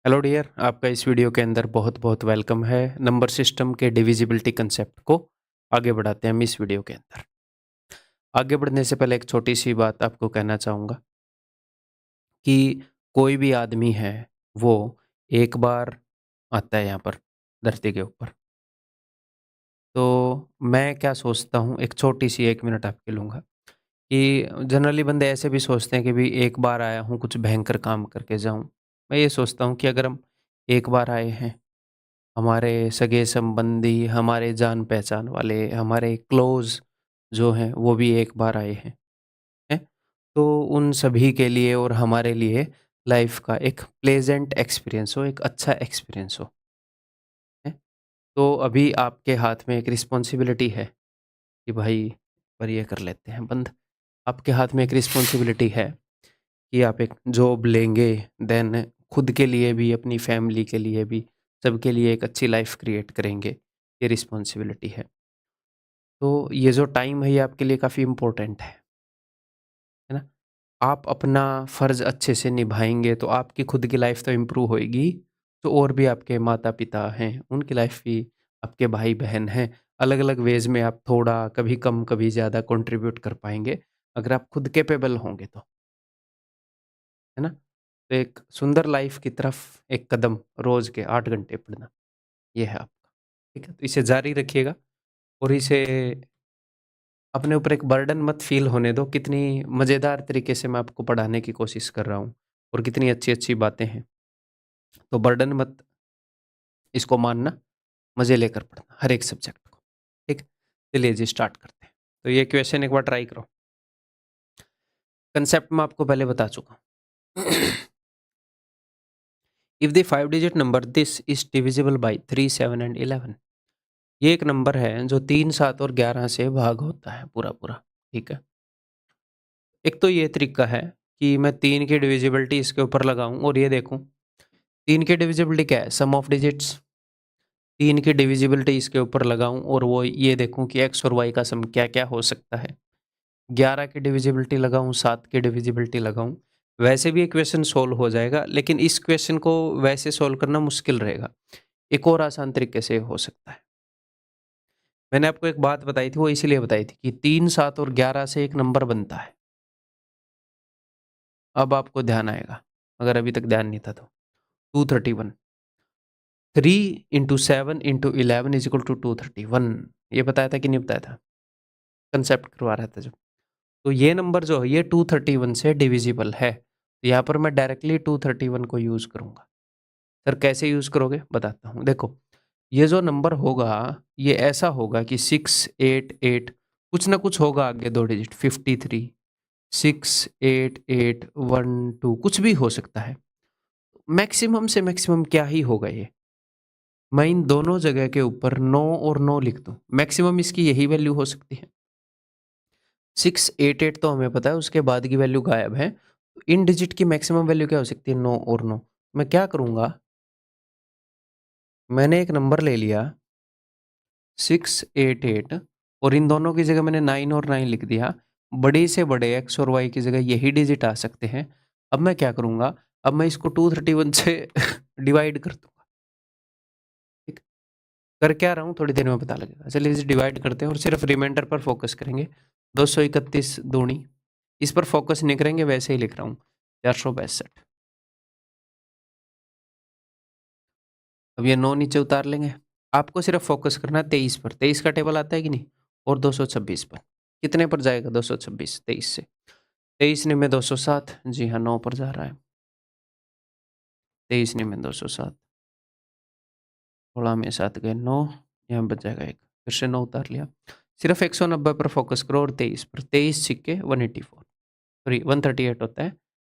Hello dear, आपका इस video के अंदर बहुत बहुत वेलकम है। नंबर सिस्टम के डिविजिबिलिटी कंसेप्ट को आगे बढ़ाते हैं हम इस वीडियो के अंदर। आगे बढ़ने से पहले एक छोटी सी बात आपको कहना चाहूँगा कि कोई भी आदमी है वो एक बार आता है यहाँ पर धरती के ऊपर। तो मैं क्या सोचता हूँ, एक छोटी सी 1 मिनट आपके लूँगा कि जनरली बंदे ऐसे भी सोचते हैं कि भी एक बार आया हूँ कुछ भयंकर काम करके जाऊँ। मैं ये सोचता हूँ कि अगर हम एक बार आए हैं, हमारे सगे-संबंधी, हमारे जान-पहचान वाले, हमारे क्लोज़ जो हैं, वो भी एक बार आए हैं, हैं? तो उन सभी के लिए और हमारे लिए लाइफ़ का एक प्लेज़ेंट एक्सपीरियंस हो, एक अच्छा एक्सपीरियंस हो, हैं? तो अभी आपके हाथ में एक रिस्पॉन्सिबिलिटी है कि भाई पर ये कर लेते हैं बंद। आपके हाथ में एक रिस्पॉन्सिबिलिटी है कि आप एक जॉब लेंगे, देन खुद के लिए भी, अपनी फैमिली के लिए भी, सबके लिए एक अच्छी लाइफ़ क्रिएट करेंगे, ये रिस्पॉन्सिबिलिटी है। तो ये जो टाइम है ये आपके लिए काफ़ी इम्पोर्टेंट है ना? आप अपना फ़र्ज़ अच्छे से निभाएँगे तो आपकी खुद की लाइफ़ तो इम्प्रूव होएगी, तो और भी आपके माता-पिता हैं, उनकी लाइफ़ भी, आपके भाई-बहन हैं, अलग-अलग वेज़ में आप थोड़ा कभी कम, कभी ज़्यादा कंट्रीब्यूट कर पाएँगे, अगर आप खुद कैपेबल होंगे तो, है ना? तो एक सुंदर लाइफ़ की तरफ एक कदम रोज़ के 8 घंटे पढ़ना, ये है आपका, ठीक है? तो इसे जारी रखिएगा और इसे अपने ऊपर एक बर्डन मत फ़ील होने दो, कितनी मज़ेदार तरीके से मैं आपको पढ़ाने की कोशिश कर रहा हूँ और कितनी अच्छी-अच्छी बातें हैं। तो बर्डन मत इसको मानना, मज़े लेकर पढ़ना हर एक सब्जेक्ट को, ठीक? चलिए जी स्टार्ट करते हैं। तो ये क्वेश्चन एक बार ट्राई करो। कांसेप्ट मैं आपको पहले बता चुका हूँ। If the 5 digit number this is divisible by 3, 7 and 11। ये एक नंबर है जो 3, 7 और 11 से भाग होता है पूरा-पूरा, ठीक है? एक तो ये तरीका है कि मैं 3 की डिविजिबिलिटी इसके ऊपर लगाऊँ और ये देखूँ 3 की डिविजिबिलिटी क्या है? सम ऑफ डिजिट्स। 3 की डिविजिबिलिटी इसके ऊपर लगाऊँ और वो ये देखूँ कि एक्स और वाई का सम क्या-क्या हो सकता है। 11 की डिविजिबिलिटी लगाऊँ, 7 की डिविजिबिलिटी लगाऊँ। वैसे भी ये क्वेश्चन सॉल्व हो जाएगा, लेकिन इस क्वेश्चन को वैसे सॉल्व करना मुश्किल रहेगा। एक और आसान तरीके से हो सकता है। मैंने आपको एक बात बताई थी, वो इसीलिए बताई थी कि 3, 7 और 11 से एक नंबर बनता है। अब आपको ध्यान आएगा, अगर अभी तक ध्यान नहीं था तो। 231। 3 into 7 into 11 is equal to 231। ये बताया था कि नहीं बताया था? कंसेप्ट करवा रहा था जब। तो ये नंबर जो है ये 231 से डिविजिबल है। तो यहाँ पर मैं डायरेक्टली 231 को यूज़ करूँगा। सर कैसे यूज़ करोगे? बताता हूँ। देखो, ये जो नंबर होगा ये ऐसा होगा कि 6, 8, 8 कुछ ना कुछ होगा आगे 2 डिजिट 53, 6, 8, 8, 1, 2 कुछ भी हो सकता है। मैक्सिमम से मैक्सिमम क्या ही होगा ये? मैं इन दोनों जगह के ऊपर 9 और 9 लिख दूँ, मैक्सिमम इसकी यही वैल्यू हो सकती है। 688 तो हमें पता है, उसके बाद की वैल्यू गायब है। इन डिजिट की मैक्सिमम वैल्यू क्या हो सकती है? 9 और 9। मैं क्या करूँगा, मैंने एक नंबर ले लिया 688 और इन दोनों की जगह मैंने 9 और 9 लिख दिया। बड़े से बड़े एक्स और वाई की जगह यही डिजिट आ सकते हैं। अब मैं क्या करूँगा, अब मैं इसको 231 से डिवाइड कर दूँगा। ठीक, कर क्या रहा हूँ थोड़ी देर में पता लगेगा। चलिए इसे डिवाइड करते हैं और सिर्फ रिमाइंडर पर फोकस करेंगे। 231 दूनी, इस पर फोकस नहीं करेंगे, वैसे ही लिख रहा हूँ 462। अब ये 9 नीचे उतार लेंगे। आपको सिर्फ फोकस करना है 23 पर। 23 का टेबल आता है कि नहीं? और 226 पर। कितने पर जाएगा 226? 23 से। 23 निमे 207, जी हाँ 9 पर जा रहा है। 23 निमे 207, 16 में 7 गए 9, यहाँ बच जाएगा 1, फिर से 9 उतार लिया। सिर्फ 190 पर फोकस करो और 23 पर। 23 छिक्के 184, सॉरी 138 होता है।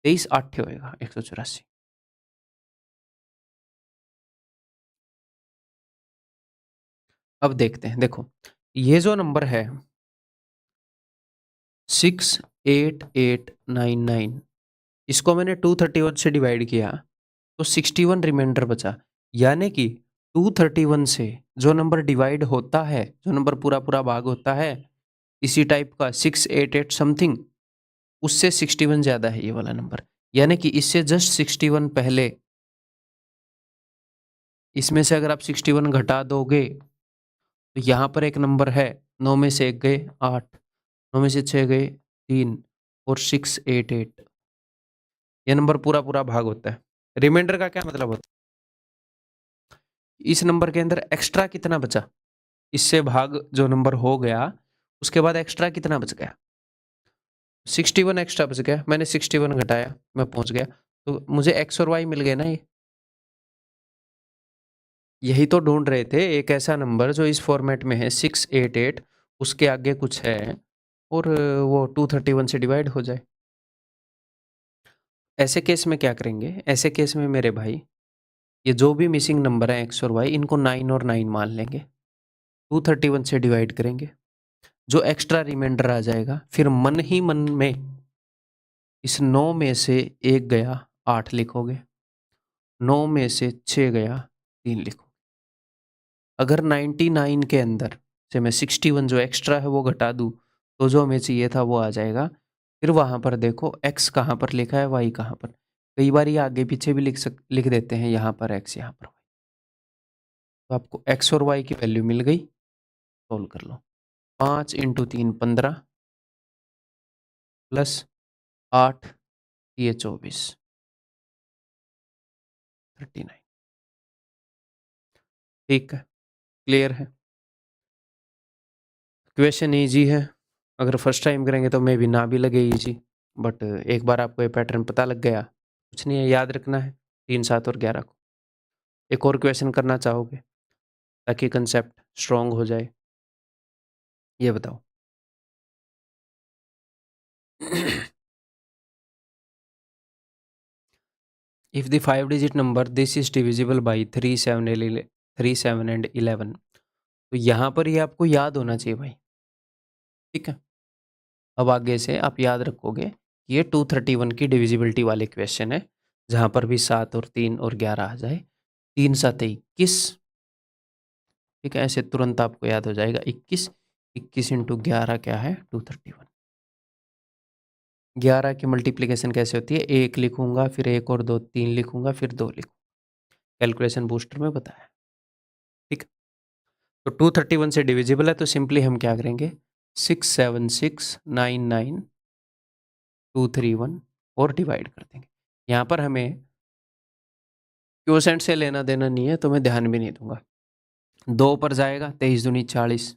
23 8 होएगा 184। अब देखते हैं, देखो ये जो नंबर है 68899, इसको मैंने 231 से डिवाइड किया तो 61 रिमाइंडर बचा। यानी कि 231 से जो नंबर डिवाइड होता है, जो नंबर पूरा पूरा भाग होता है इसी टाइप का 688 समथिंग, उससे 61 ज़्यादा है ये वाला नंबर। यानी कि इससे जस्ट 61 पहले इसमें से अगर आप 61 घटा दोगे तो यहाँ पर एक नंबर है, 9 में से 1 गए 8, 9 में से 6 गए 3 और 6 8 8। ये नंबर पूरा पूरा भाग होता है। रिमाइंडर का क्या मतलब होता है? इस नंबर के अंदर एक्स्ट्रा कितना बचा, इससे भाग जो नंबर हो गया उसके बाद एक्स्ट्रा कितना बच गया, 61 एक्स्ट्रा बच गया। मैंने 61 घटाया, मैं पहुंच गया, तो मुझे एक्स और वाई मिल गए ना। ये यही तो ढूंढ रहे थे, एक ऐसा नंबर जो इस फॉर्मेट में है 688, उसके आगे कुछ है और वो 231 से डिवाइड हो जाए। ऐसे केस में क्या करेंगे, ऐसे केस में मेरे भाई ये जो भी मिसिंग नंबर है एक्स और वाई, इनको 9 और 9 मान लेंगे, 231 से डिवाइड करेंगे, जो एक्स्ट्रा रिमाइंडर आ जाएगा फिर मन ही मन में इस 9 में से 1 गया 8 लिखोगे, 9 में से 6 गया 3 लिखोगे। अगर 99 के अंदर से मैं 61 जो एक्स्ट्रा है वो घटा दूं तो जो हमें चाहिए था वो आ जाएगा। फिर वहां पर देखो x कहाँ पर लिखा है, y कहाँ पर। कई बार ये आगे पीछे भी लिख देते हैं, यहाँ पर x यहाँ पर y। तो आपको x और y की वैल्यू मिल गई, सोल्व कर लो। 5 × 3 15 प्लस 8 ये 24 39। ठीक है, क्लियर है। क्वेश्चन ईजी है, अगर फर्स्ट टाइम करेंगे तो मे भी ना भी लगे इजी, बट एक बार आपको ये पैटर्न पता लग गया, कुछ नहीं है, याद रखना है 3 7 और 11 को। एक और क्वेश्चन करना चाहोगे ताकि कंसेप्ट स्ट्रॉन्ग हो जाए, ये बताओ। If the 5 digit number this is divisible by 3 7 and 11, तो यहाँ पर ये आपको याद होना चाहिए भाई। ठीक है, अब आगे से आप याद रखोगे कि ये 231 की डिविजिबिलिटी वाले क्वेश्चन है, जहाँ पर भी 7 और 3 और 11 आ जाए, 3 7 21। ठीक है, ऐसे तुरंत आपको याद हो जाएगा 21। 21 × 11 क्या है, 231। 11 की मल्टीप्लिकेशन कैसे होती है, 1 लिखूंगा फिर 1 और 2 3 लिखूंगा फिर 2 लिखूंगा, कैलकुलेशन बूस्टर में बताया। ठीक, तो 231 से डिविजिबल है तो सिंपली हम क्या करेंगे, 6 7 6 9 9 231 और डिवाइड कर देंगे। यहाँ पर हमें क्वोशेंट से लेना देना नहीं है तो मैं ध्यान भी नहीं दूंगा। 2 पर जाएगा 23 दूनी 40,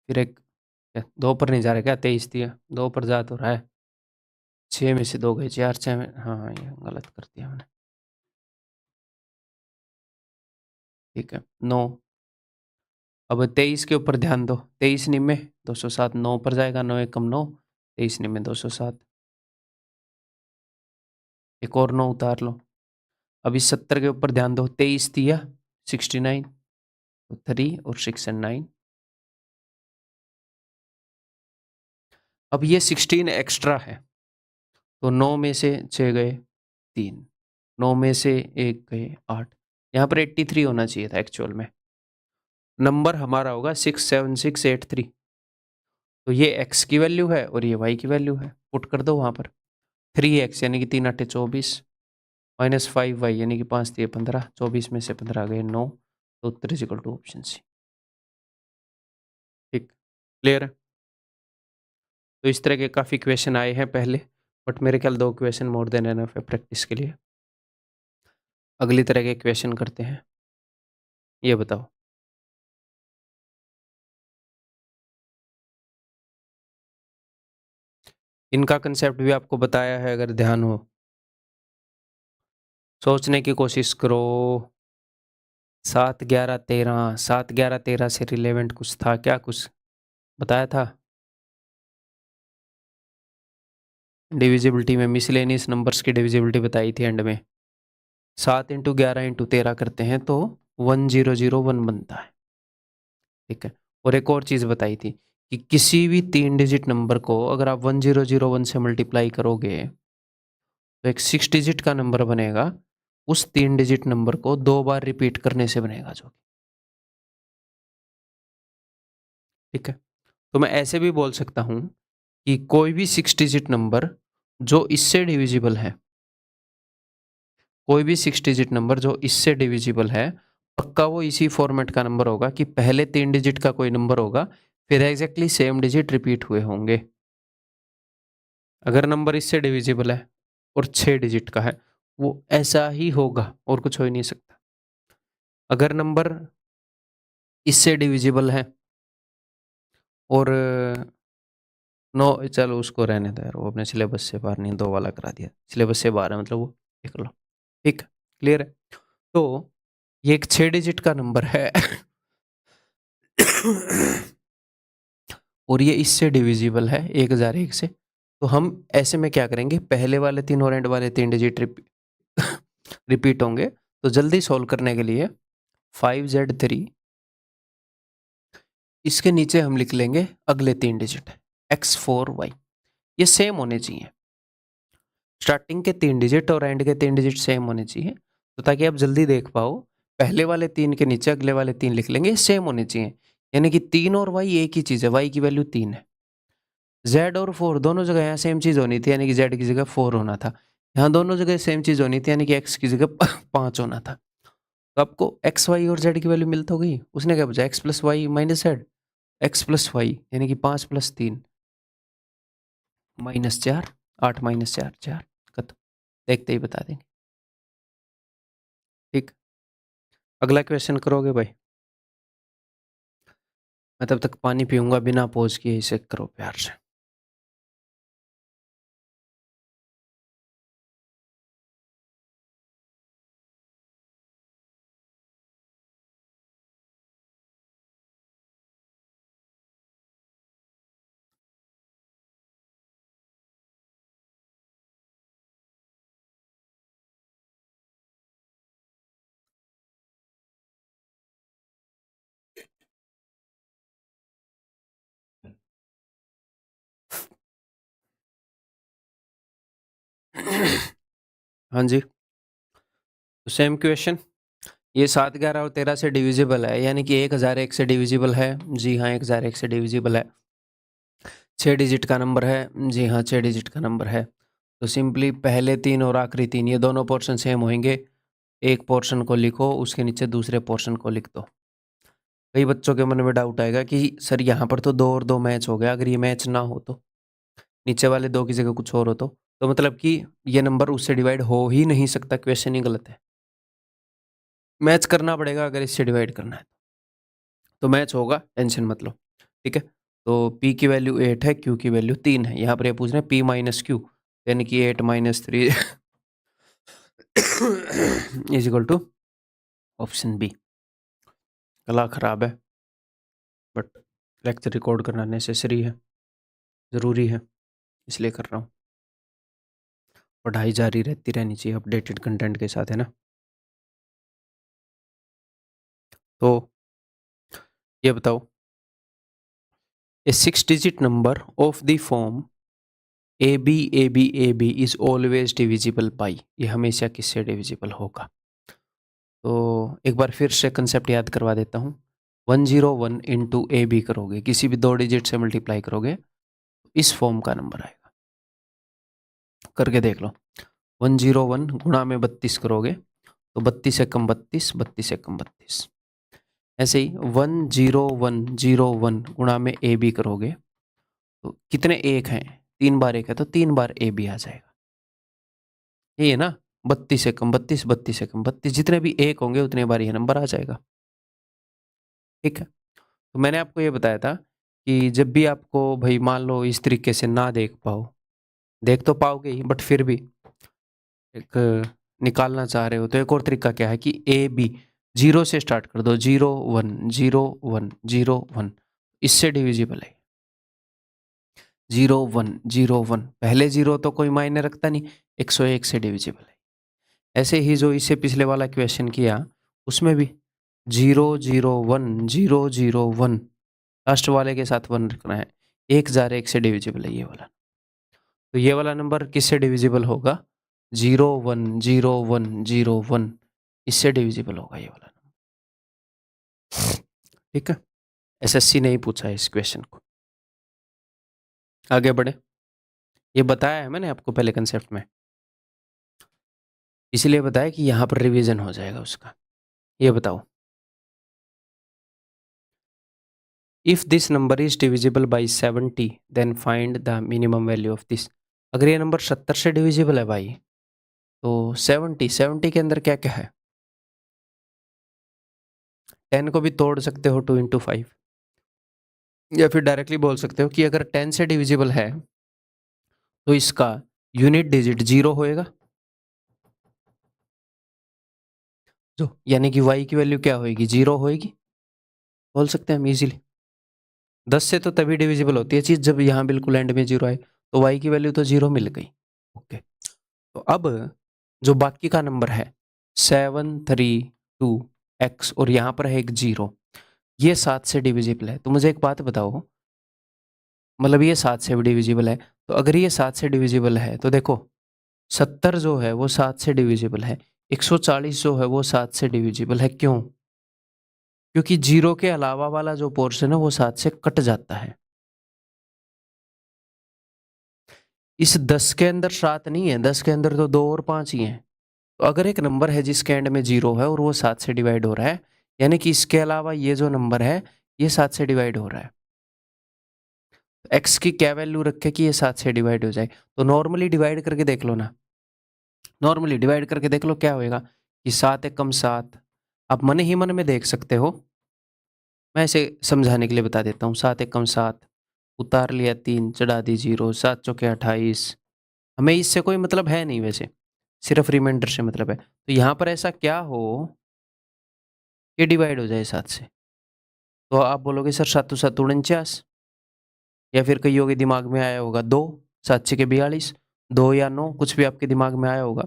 फिर एक 2 पर नहीं जा रहा क्या, 23 दिया, 2 पर जा तो रहा है, 6 में से 2 गए 4, 6 में, हाँ ये गलत कर दिया मैंने। ठीक है 9, अब 23 के ऊपर ध्यान दो, 23 निम्न 207, 9 पर जाएगा, 9 एकम 9, 23 निम्न 207, एक और 9 उतार लो। अभी 70 के ऊपर ध्यान दो, 23 दिया 69, तो 3 और 6 एंड 9। अब ये 16 एक्स्ट्रा है, तो 9 में से 6 गए 3, 9 में से 1 गए 8, यहाँ पर 83 होना चाहिए था एक्चुअल में। नंबर हमारा होगा 67683। तो ये x की वैल्यू है और ये y की वैल्यू है, पुट कर दो वहाँ पर। 3x यानी कि 3 8 24 माइनस 5y यानी कि 5 3 15, 24 में से 15 गए 9, तो उत्तर is equal to option C. ठीक, क्लियर है। तो इस तरह के काफ़ी क्वेश्चन आए हैं पहले, बट मेरे ख्याल 2 क्वेश्चन मोर देन एनफ है प्रैक्टिस के लिए। अगली तरह के क्वेश्चन करते हैं, ये बताओ। इनका कंसेप्ट भी आपको बताया है, अगर ध्यान हो सोचने की कोशिश करो। 7 11 13, 7 11 13 से रिलेवेंट कुछ था क्या, कुछ बताया था। डिविजिबिलिटी में मिसलेनियस नंबर्स की डिविजिबिलिटी बताई थी एंड में। 7 × 11 × 13 करते हैं तो 1001 बनता है। ठीक है, और एक और चीज़ बताई थी कि किसी भी 3 डिजिट नंबर को अगर आप 1001 से मल्टीप्लाई करोगे तो एक 6 डिजिट का नंबर बनेगा, उस 3 डिजिट नंबर को 2 बार रिपीट करने से बनेगा जो। ठीक है, तो मैं ऐसे भी बोल सकता हूं कि कोई भी 6 डिजिट नंबर जो इससे डिविजिबल है कोई भी 6 डिजिट नंबर जो इससे डिविजिबल है, पक्का वो इसी फॉर्मेट का नंबर होगा कि पहले 3 डिजिट का कोई नंबर होगा, फिर एग्जैक्टली सेम डिजिट रिपीट हुए होंगे। अगर नंबर इससे डिविजिबल है और 6 डिजिट का है, वो ऐसा ही होगा और कुछ हो ही नहीं सकता। अगर नंबर इससे डिविजिबल है और नो, चलो उसको रहने दो यार, वो अपने सिलेबस से बाहर नहीं, 2 वाला करा दिया। सिलेबस से बाहर है मतलब वो, देख लो। ठीक, क्लियर है? तो ये एक 6 डिजिट का नंबर है और ये इससे डिविजिबल है 1001 से। तो हम ऐसे में क्या करेंगे, पहले वाले 3 और एंड वाले 3 डिजिट रिपीट होंगे। तो जल्दी सॉल्व करने के लिए 5Z3, इसके नीचे हम लिख लेंगे अगले 3 डिजिट X4Y। ये सेम होने चाहिए, स्टार्टिंग के 3 डिजिट और एंड के 3 डिजिट सेम होने चाहिए। तो ताकि आप जल्दी देख पाओ, पहले वाले 3 के नीचे अगले वाले 3 लिख लेंगे, सेम होने चाहिए। यानी कि 3 और y एक ही चीज़ है, y की वैल्यू 3 है। z और 4 दोनों जगह यहाँ सेम चीज़ होनी थी, यानी कि z की जगह 4 होना था। यहाँ दोनों जगह सेम चीज़ होनी थी, यानी कि x की जगह 5 होना था। तो आपको x, y और z की वैल्यू मिल तो गई। उसने क्या पूछा, x plus y minus z, x plus y यानी कि 5 प्लस 3 माइनस 4, 8 माइनस 4 4, खत्म। देखते ही बता देंगे। ठीक, अगला क्वेश्चन करोगे भाई? मैं तब तक पानी पीऊंगा, बिना पॉज किए इसे करो प्यार से। हाँ जी, तो सेम क्वेश्चन। ये 7, 11 और 13 से डिविजिबल है, यानी कि 1001 से डिविजिबल है। जी हाँ, 1001 से डिविजिबल है। 6 डिजिट का नंबर है। जी हाँ, 6 डिजिट का नंबर है। तो सिंपली पहले 3 और आखिरी 3 ये दोनों पोर्शन सेम होंगे। एक पोर्शन को लिखो, उसके नीचे दूसरे पोर्शन को लिख दो। कई बच्चों के मन में डाउट आएगा कि सर यहाँ पर तो 2 और 2 मैच हो गया, अगर ये मैच ना हो तो, नीचे वाले 2 की जगह कुछ और हो तो मतलब कि ये नंबर उससे डिवाइड हो ही नहीं सकता। क्वेश्चन ही गलत है। मैच करना पड़ेगा अगर इससे डिवाइड करना है तो मैच होगा, टेंशन मत लो। ठीक है, तो p की वैल्यू 8 है, q की वैल्यू 3 है। यहाँ पर ये पूछ रहे हैं p माइनस क्यू, यानी कि 8 minus 3 is equal to option B. गला खराब है बट लेक्चर रिकॉर्ड करना नेसेसरी है, ज़रूरी है, इसलिए कर रहा हूँ। पढ़ाई जारी रहनी चाहिए अपडेटेड कंटेंट के साथ, है ना? तो ये बताओ, a 6 digit number of the form A B A B A B is always divisible by, ये हमेशा किससे डिविजिबल होगा? तो एक बार फिर से कंसेप्ट याद करवा देता हूँ। 101 इंटू ए बी करोगे, किसी भी 2 डिजिट से मल्टीप्लाई करोगे, इस फॉर्म का नंबर आएगा। करके देख लो। 101 गुणा में 32 करोगे तो 32 एकम 32, 32 एकम 32। ऐसे ही 10101 गुणा में ए बी करोगे तो कितने एक हैं, 3 बार एक है तो 3 बार ए बी आ जाएगा। ये है ना, 32 एकम 32, 32 एकम 32, जितने भी एक होंगे उतने बार ये नंबर आ जाएगा। ठीक है, तो मैंने आपको ये बताया था कि जब भी आपको भाई मान लो इस तरीके से ना देख पाओ, देख तो पाओगे ही बट फिर भी एक निकालना चाह रहे हो तो एक और तरीका क्या है कि ए बी 0 से स्टार्ट कर दो, 0 1 0 1 0 1, इससे डिविजिबल है। 0 1 0 1, पहले 0 तो कोई मायने रखता नहीं, 101 से डिविजिबल है। ऐसे ही जो इससे पिछले वाला क्वेश्चन किया उसमें भी 0 0 1 0 0 1, लास्ट वाले के साथ 1 रखना है। 1001 से डिविजिबल है ये वाला। तो ये वाला नंबर किससे डिविजिबल होगा? 0 1 0 1 0 1, इससे डिविजिबल होगा ये वाला नंबर। ठीक है, एसएससी ने ही पूछा है इस क्वेश्चन को। आगे बढ़े, ये बताया है मैंने आपको पहले कंसेप्ट में। इसलिए बताया कि यहाँ पर रिवीजन हो जाएगा उसका। ये बताओ, if this number is divisible by 70 then find the minimum value of this. अगर ये नंबर 70 से डिविजिबल है भाई, तो 70 के अंदर क्या क्या है? 10 को भी तोड़ सकते हो 2 × 5, या फिर डायरेक्टली बोल सकते हो कि अगर 10 से डिविजिबल है तो इसका यूनिट डिजिट 0 होएगा, जो यानी कि y की वैल्यू क्या होएगी? 0 होएगी। बोल सकते हैं हम इजीली। 10 से तो तभी डिविजिबल होती है चीज जब यहाँ बिल्कुल एंड में 0 आए, तो y की वैल्यू तो 0 मिल गई। ओके, तो अब जो बाकी का नंबर है 732x और यहाँ पर है एक 0, ये 7 से डिविजिबल है। तो मुझे एक बात बताओ, मतलब ये 7 से भी डिविजिबल है, तो अगर ये 7 से डिविजिबल है तो देखो 70 जो है वो 7 से डिविजिबल है, 140 जो है वो 7 से डिविजिबल है। क्यों? क्योंकि 0 के अलावा वाला जो पोर्शन है वो 7 से कट जाता है। इस 10 के अंदर 7 नहीं है, 10 के अंदर तो 2 और 5 ही हैं। तो अगर एक नंबर है जिसके एंड में 0 है और वो 7 से डिवाइड हो रहा है, यानी कि इसके अलावा ये जो नंबर है ये 7 से डिवाइड हो रहा है। एक्स की क्या वैल्यू रखे कि ये 7 से डिवाइड हो जाए? तो नॉर्मली डिवाइड करके देख लो ना, नॉर्मली डिवाइड करके देख लो क्या होएगा कि 7 एकम 7। आप मन ही मन में देख सकते हो, मैं इसे समझाने के लिए बता देता हूँ। 7 एकम 7, उतार लिया 3, चढ़ा दी 0, 7 चौके 28। हमें इससे कोई मतलब है नहीं वैसे, सिर्फ रिमाइंडर से मतलब है। तो यहाँ पर ऐसा क्या हो कि डिवाइड हो जाए 7 से? तो आप बोलोगे सर 7 7 49, या फिर कईयों के दिमाग में आया होगा 2, 7 6 42, 2 या 9, कुछ भी आपके दिमाग में आया होगा।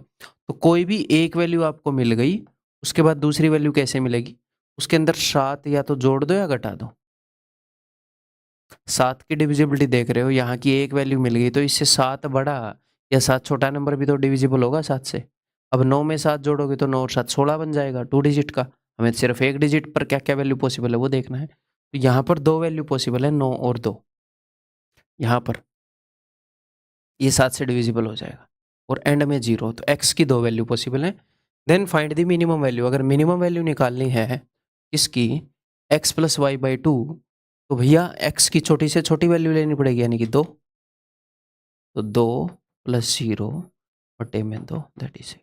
तो कोई भी एक वैल्यू आपको मिल गई, उसके बाद दूसरी वैल्यू कैसे मिलेगी? उसके अंदर 7 या तो जोड़ दो या घटा दो। 7 की डिविजिबिलिटी देख रहे हो, यहाँ की एक वैल्यू मिल गई, तो इससे 7 बड़ा या 7 छोटा नंबर भी तो डिविजिबल होगा 7 से। अब 9 में 7 जोड़ोगे तो 9 और 7 16 बन जाएगा, 2 डिजिट का। हमें सिर्फ एक डिजिट पर क्या क्या वैल्यू पॉसिबल है वो देखना है। तो यहाँ पर 2 वैल्यू पॉसिबल है, 9 और 2। यहाँ पर ये 7 से डिविजिबल हो जाएगा और एंड में 0, तो x की 2 वैल्यू पॉसिबल है। Then find the minimum value. अगर मिनिमम वैल्यू निकालनी है इसकी x प्लस वाई बाई 2, तो भैया x की छोटी से छोटी वैल्यू लेनी पड़ेगी, यानी कि 2। तो 2 प्लस 0 बटे में 2, दैट इज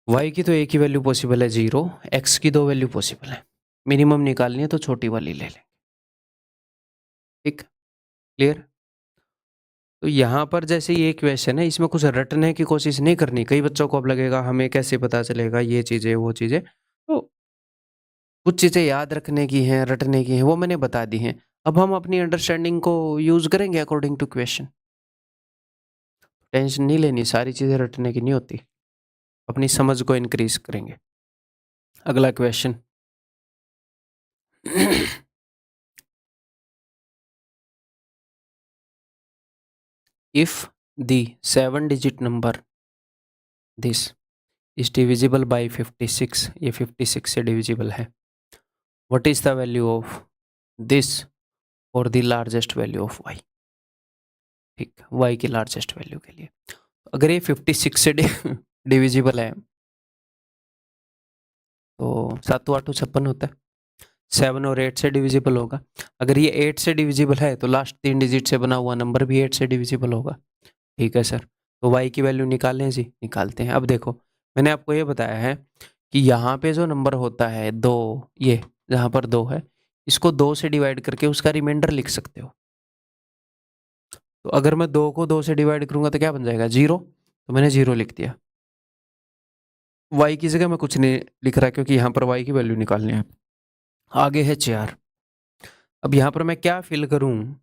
y की तो एक ही वैल्यू पॉसिबल है 0, x की 2 वैल्यू पॉसिबल है। मिनिमम निकालनी है तो छोटी वाली ले लें। ठीक, क्लियर? तो यहाँ पर जैसे ये क्वेश्चन है, इसमें कुछ रटने की कोशिश नहीं करनी। कई बच्चों को अब लगेगा हमें कैसे पता चलेगा ये चीज़ें वो चीज़ें, तो कुछ चीज़ें याद रखने की हैं, रटने की हैं, वो मैंने बता दी हैं। अब हम अपनी अंडरस्टैंडिंग को यूज़ करेंगे अकॉर्डिंग टू क्वेश्चन। टेंशन नहीं लेनी, सारी चीज़ें रटने की नहीं होती, अपनी समझ को इंक्रीज करेंगे। अगला question if the 7 digit number this is divisible by 56, ये 56 से डिविजिबल है, what is the value of this और the largest value of y? ठीक, y की लार्जेस्ट वैल्यू के लिए। अगर ये 56 से डिविजिबल है तो 7 8 56 होता है, 7 और 8 से डिविजिबल होगा। अगर ये 8 से डिविजिबल है तो लास्ट 3 डिजिट से बना हुआ नंबर भी 8 से डिविजिबल होगा। ठीक है सर, तो y की वैल्यू निकालें जी, निकालते हैं। अब देखो, मैंने आपको ये बताया है कि यहाँ पे जो नंबर होता है 2, ये जहाँ पर 2 है, इसको 2 से डिवाइड करके उसका रिमाइंडर लिख सकते हो। तो अगर मैं 2 को 2 से डिवाइड करूंगा तो क्या बन जाएगा? 0। तो मैंने 0 लिख दिया। y की जगह मैं कुछ नहीं लिख रहा क्योंकि यहाँ पर y की वैल्यू निकालनी है। आगे है 4। अब यहाँ पर मैं क्या फिल करूँ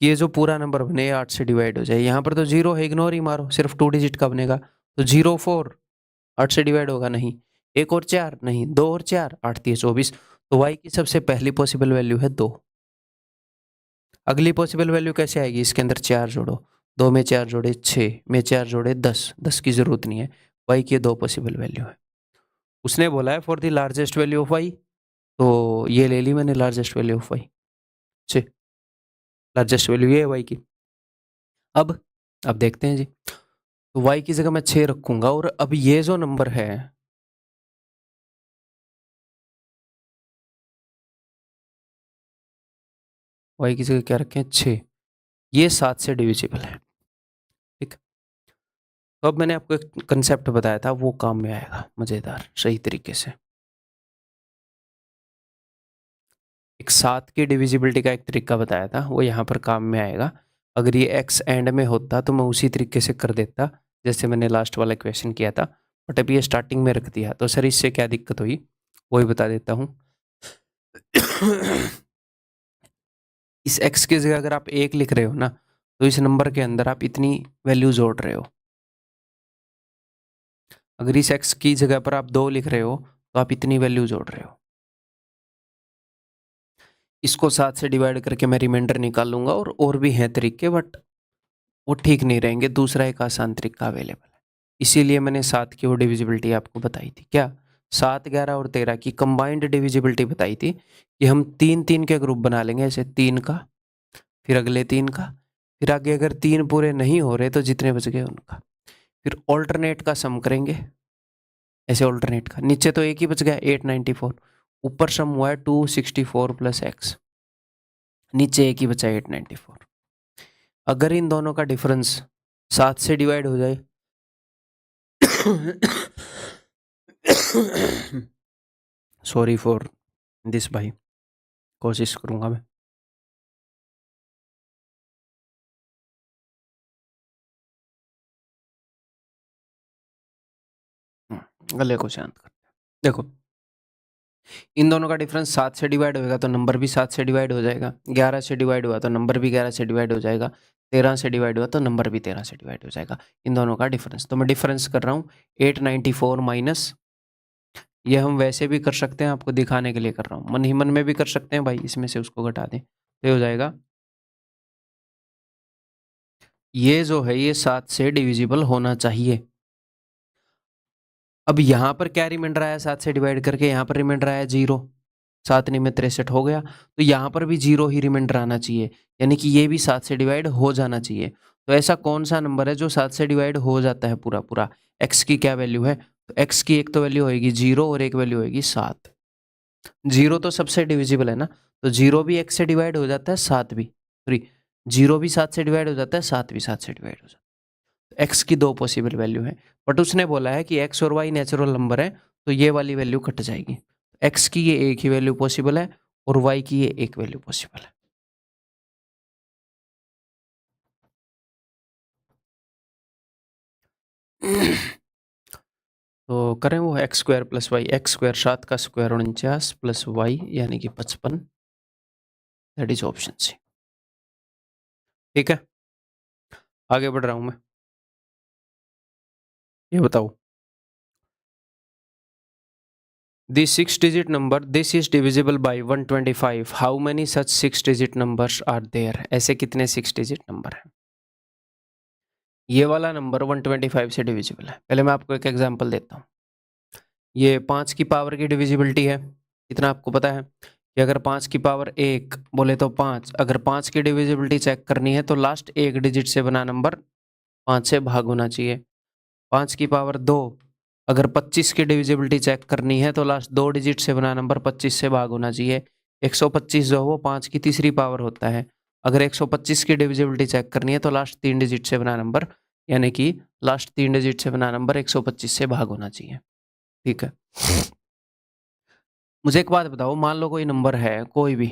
कि ये जो पूरा नंबर बने 8 से डिवाइड हो जाए। यहाँ पर तो 0 है, इग्नोर ही मारो, सिर्फ 2 डिजिट का बनेगा। तो 0 4 8 से डिवाइड होगा नहीं, 1 और 4 नहीं, 2 और 4 8 3 24। तो y की सबसे पहली पॉसिबल वैल्यू है 2। अगली पॉसिबल वैल्यू कैसे आएगी? इसके अंदर 4 जोड़ो, 2 में 4 जोड़े 6, में 4 जोड़े 10, 10 की जरूरत नहीं है। y की 2 पॉसिबल वैल्यू है। उसने बोला है for the largest value of y, तो ये ले ली मैंने लार्जेस्ट वैल्यू ऑफ y से। लार्जेस्ट वैल्यू ये है y की। अब देखते हैं जी। तो y की जगह मैं 6 रखूंगा और अब ये जो नंबर है y की जगह क्या रखें 6, ये 7 से डिविजिबल है। ठीक, तो अब मैंने आपको एक कंसेप्ट बताया था, वो काम में आएगा मजेदार सही तरीके से। एक 7 की डिविजिबिलिटी का एक तरीका बताया था, वो यहाँ पर काम में आएगा। अगर ये x एंड में होता तो मैं उसी तरीके से कर देता जैसे मैंने लास्ट वाला क्वेश्चन किया था, बट अभी ये स्टार्टिंग में रख दिया। तो सर इससे क्या दिक्कत हुई वही बता देता हूँ। इस x की जगह अगर आप 1 लिख रहे हो ना, तो इस नंबर के अंदर आप इतनी वैल्यू जोड़ रहे हो। अगर इस x की जगह पर आप 2 लिख रहे हो तो आप इतनी वैल्यू जोड़ रहे हो। इसको 7 से डिवाइड करके मैं रिमाइंडर निकाल लूंगा, और भी हैं तरीके, बट वो ठीक नहीं रहेंगे। दूसरा एक आसान तरीका अवेलेबल है, इसीलिए मैंने 7 की वो डिविजिबिलिटी आपको बताई थी। क्या 7, 11 और 13 की कंबाइंड डिविजिबिलिटी बताई थी कि हम 3-3 के ग्रुप बना लेंगे, ऐसे 3 का, फिर अगले 3 का, फिर आगे अगर 3 पूरे नहीं हो रहे तो जितने बच गए उनका, फिर ऑल्टरनेट का सम करेंगे, ऐसे ऑल्टरनेट का। नीचे तो एक ही बच गया 894, ऊपर सम हुआ है 264 प्लस एक्स, नीचे एक ही बचा 894। अगर इन दोनों का डिफरेंस 7 से डिवाइड हो जाए सॉरी फॉर दिस भाई, कोशिश करूंगा मैं। गले को शांत कर। देखो, इन दोनों का डिफरेंस 7 से डिवाइड होगा तो नंबर भी 7 से डिवाइड हो जाएगा, 11 से डिवाइड हुआ तो नंबर भी 11 से डिवाइड हो जाएगा, 13 से डिवाइड हुआ तो नंबर भी 13 से डिवाइड हो जाएगा। इन दोनों का डिफरेंस, तो मैं डिफरेंस कर रहा हूँ 894 माइनस, ये हम वैसे भी कर सकते हैं, आपको दिखाने के लिए कर रहा हूँ, मन ही मन में भी कर सकते हैं भाई, इसमें से उसको घटा दें तो हो जाएगा, ये जो है ये 7 से डिविजिबल होना चाहिए। अब यहाँ पर क्या रिमाइंडर आया 7 से डिवाइड करके, यहाँ पर रिमाइंडर आया 0, 7 में 63 हो गया, तो यहाँ पर भी 0 ही रिमाइंडर आना चाहिए, यानी कि ये भी 7 से डिवाइड हो जाना चाहिए। तो ऐसा कौन सा नंबर है जो 7 से डिवाइड हो जाता है पूरा पूरा? x की क्या वैल्यू है? तो x की एक तो वैल्यू होगी 0 और एक वैल्यू होगी 7। 0 तो सबसे डिविजिबल है ना, तो 0 भी x से डिवाइड हो जाता है, 7 भी, सॉरी 0 भी 7 से डिवाइड हो जाता है, 7 भी 7 से डिवाइड हो जाता है। एक्स की 2 पॉसिबल वैल्यू है, बट उसने बोला है कि एक्स और वाई नेचुरल नंबर है, तो ये वाली वैल्यू कट जाएगी। एक्स की ये एक ही वैल्यू पॉसिबल है और वाई की ये एक वैल्यू पॉसिबल है। तो करें वो x square plus y, x square 7 का स्क्वायर 49 प्लस वाई यानी कि 55, दैट इज ऑप्शन सी। ठीक है, आगे बढ़ रहा हूं मैं, ये बताओ, this 6 digit number this is divisible by 125, how many such 6 digit numbers are there? ऐसे कितने 6 digit नंबर हैं? ये वाला नंबर 125 से डिविजिबल है। पहले मैं आपको एक एग्जांपल देता हूँ। ये 5 की पावर की डिविजिबिलिटी है, इतना आपको पता है कि अगर 5 की पावर 1 बोले तो 5, अगर 5 की डिविजिबिलिटी चेक करनी है तो लास्ट एक डिजिट से बना नंबर 5 से भाग होना चाहिए। 5 की पावर 2, अगर 25 की डिविजिबिलिटी चेक करनी है तो लास्ट 2 डिजिट से बना नंबर 25 से भाग होना चाहिए। 125 जो है वो 5 की तीसरी पावर होता है, अगर 125 की डिविजिबिलिटी चेक करनी है तो लास्ट 3 डिजिट से बना नंबर, यानी कि लास्ट 3 डिजिट से बना नंबर 125 से भाग होना चाहिए। ठीक है, मुझे एक बात बताओ, मान लो कोई नंबर है कोई भी,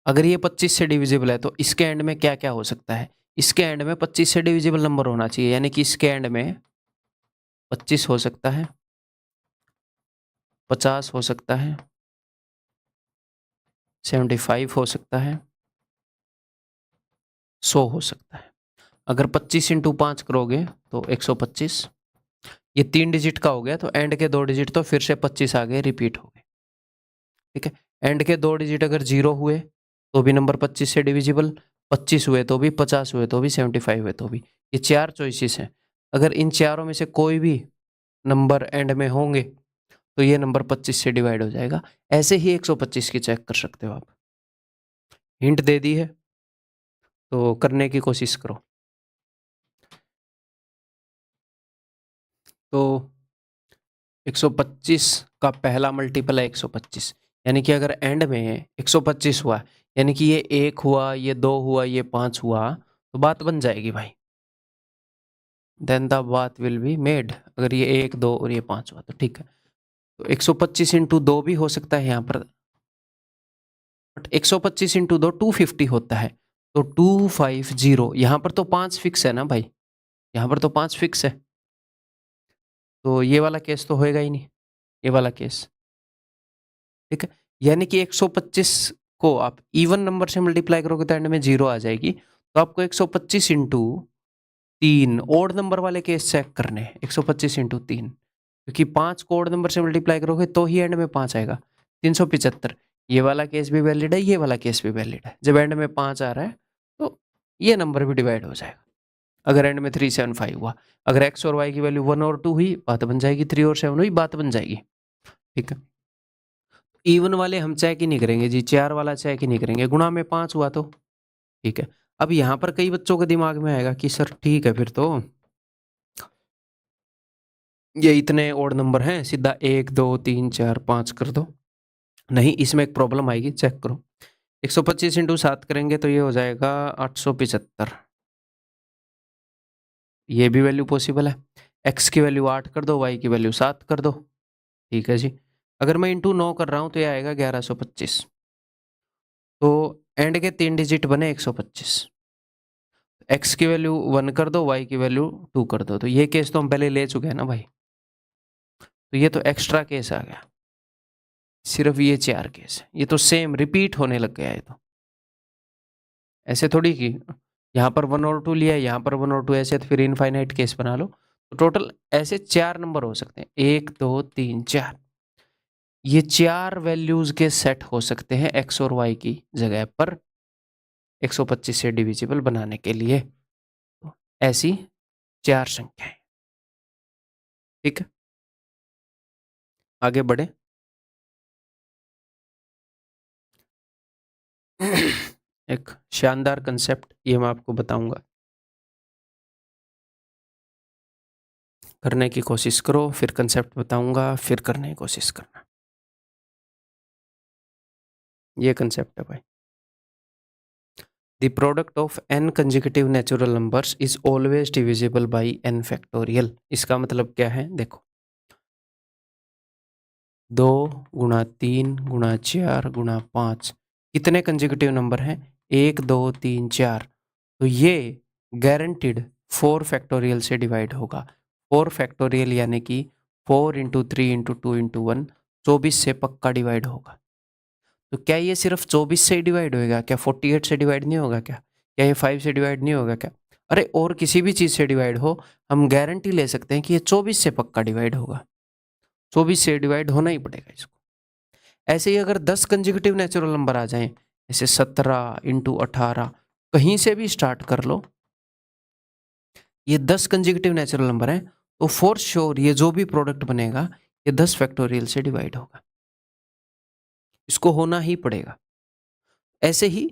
अगर ये 25 से डिविजिबल है तो इसके एंड में क्या क्या हो सकता है? इसके एंड में 25 से डिविजिबल नंबर होना चाहिए, यानी कि इसके एंड में 25 हो सकता है, 50 हो सकता है, 75 हो सकता है, 100 हो सकता है। अगर 25 इंटू 5 करोगे तो 125, ये 3 डिजिट का हो गया, तो एंड के 2 डिजिट तो फिर से 25 आ गए, रिपीट हो गए। ठीक है, एंड के 2 डिजिट अगर 0 हुए तो भी नंबर 25 से डिविजिबल, 25 हुए तो भी, 50 हुए तो भी, 75 हुए तो भी। ये 4 चॉइसेस हैं, अगर इन चारों में से कोई भी नंबर एंड में होंगे तो ये नंबर 25 से डिवाइड हो जाएगा। ऐसे ही 125 की चेक कर सकते हो आप, हिंट दे दी है तो करने की कोशिश करो। तो 125 का पहला मल्टीपल है 125, यानी कि अगर एंड में 125 हुआ, यानी कि ये 1 हुआ, ये 2 हुआ, ये 5 हुआ, तो बात बन जाएगी भाई। देन द बात विल बी मेड। अगर ये 1 2 और ये 5 हुआ तो ठीक है। तो 125 इंटू 2 भी हो सकता है यहाँ पर, बट 125 इंटू 2 250 होता है, तो 250। यहाँ पर तो 5 फिक्स है ना भाई, यहाँ पर तो 5 फिक्स है, तो ये वाला केस तो होएगा ही नहीं, ये वाला केस। ठीक है, यानी कि 125 को आप इवन नंबर से मल्टीप्लाई करोगे तो एंड में 0 आ जाएगी, तो आपको 125 इंटू 3 ओड नंबर वाले केस चेक करने हैं। 125 इंटू 3, क्योंकि 5 को ओड नंबर से मल्टीप्लाई करोगे तो ही एंड में 5 आएगा। 375, ये वाला केस भी वैलिड है, ये वाला केस भी वैलिड है। जब एंड में 5 आ रहा है तो ये नंबर भी डिवाइड हो जाएगा। अगर एंड में 375 हुआ, अगर एक्स और वाई की वैल्यू 1 और 2 हुई, बात बन जाएगी। 3 और 7 हुई, बात बन जाएगी। ठीक है, इवन वाले हम चेक ही नहीं करेंगे जी, 4 वाला चेक ही नहीं करेंगे, गुणा में 5 हुआ तो ठीक है। अब यहाँ पर कई बच्चों के दिमाग में आएगा कि सर ठीक है, फिर तो ये इतने ओड नंबर हैं, सीधा 1 2 3 4 5 कर दो। नहीं, इसमें एक प्रॉब्लम आएगी, चेक करो। 125 इंटू 7 करेंगे तो ये हो जाएगा 875। ये भी वैल्यू पॉसिबल है। एक्स की वैल्यू 8 कर दो, वाई की वैल्यू 7 कर दो। ठीक है जी। अगर मैं इंटू 9 कर रहा हूँ तो ये आएगा 1125। तो एंड के 3 डिजिट बने 125। एक्स की वैल्यू 1 कर दो, वाई की वैल्यू 2 कर दो। तो ये केस तो हम पहले ले चुके हैं ना भाई, तो ये तो एक्स्ट्रा केस आ गया। सिर्फ ये 4 केस है, ये तो सेम रिपीट होने लग गया है। तो ऐसे थोड़ी कि यहाँ पर 1 और 2 लिया, यहाँ पर 1 और 2, ऐसे तो फिर इनफाइनाइट केस बना लो। तो टोटल ऐसे 4 नंबर हो सकते हैं, 1 2 3 4। ये 4 वैल्यूज के सेट हो सकते हैं एक्स और वाई की जगह पर 125 से डिविजिबल बनाने के लिए। तो ऐसी 4 संख्याएं। ठीक है, आगे बढ़े। एक शानदार कंसेप्ट, ये मैं आपको बताऊंगा, करने की कोशिश करो, फिर कंसेप्ट बताऊंगा, फिर करने की कोशिश करना। ये कंसेप्ट है भाई। The product of n consecutive natural numbers is always divisible by n factorial. इसका मतलब क्या है, देखो, 2 गुणा 3 गुणा 4 गुणा 5, कितने कंसेक्यूटिव नंबर हैं, 1 2 3 4। तो ये गारंटीड 4 फैक्टोरियल से डिवाइड होगा। 4 फैक्टोरियल यानी कि 4 इंटू 3 इंटू 2 इंटू 1, 24 से पक्का डिवाइड होगा। तो क्या ये सिर्फ 24 से ही डिवाइड होएगा क्या, 48 से डिवाइड नहीं होगा क्या ये 5 से डिवाइड नहीं होगा क्या? अरे और किसी भी चीज़ से डिवाइड हो, हम गारंटी ले सकते हैं कि ये 24 से पक्का डिवाइड होगा। 24 से डिवाइड होना ही पड़ेगा इसको। ऐसे ही अगर 10 कंसेक्यूटिव नेचुरल नंबर आ जाएं, जैसे 17 इंटू 18, कहीं से भी स्टार्ट कर लो, ये 10 कंसेक्यूटिव नेचुरल नंबर हैं, तो फॉर श्योर ये जो भी प्रोडक्ट बनेगा ये 10 फैक्टोरियल से डिवाइड होगा। इसको होना ही पड़ेगा। ऐसे ही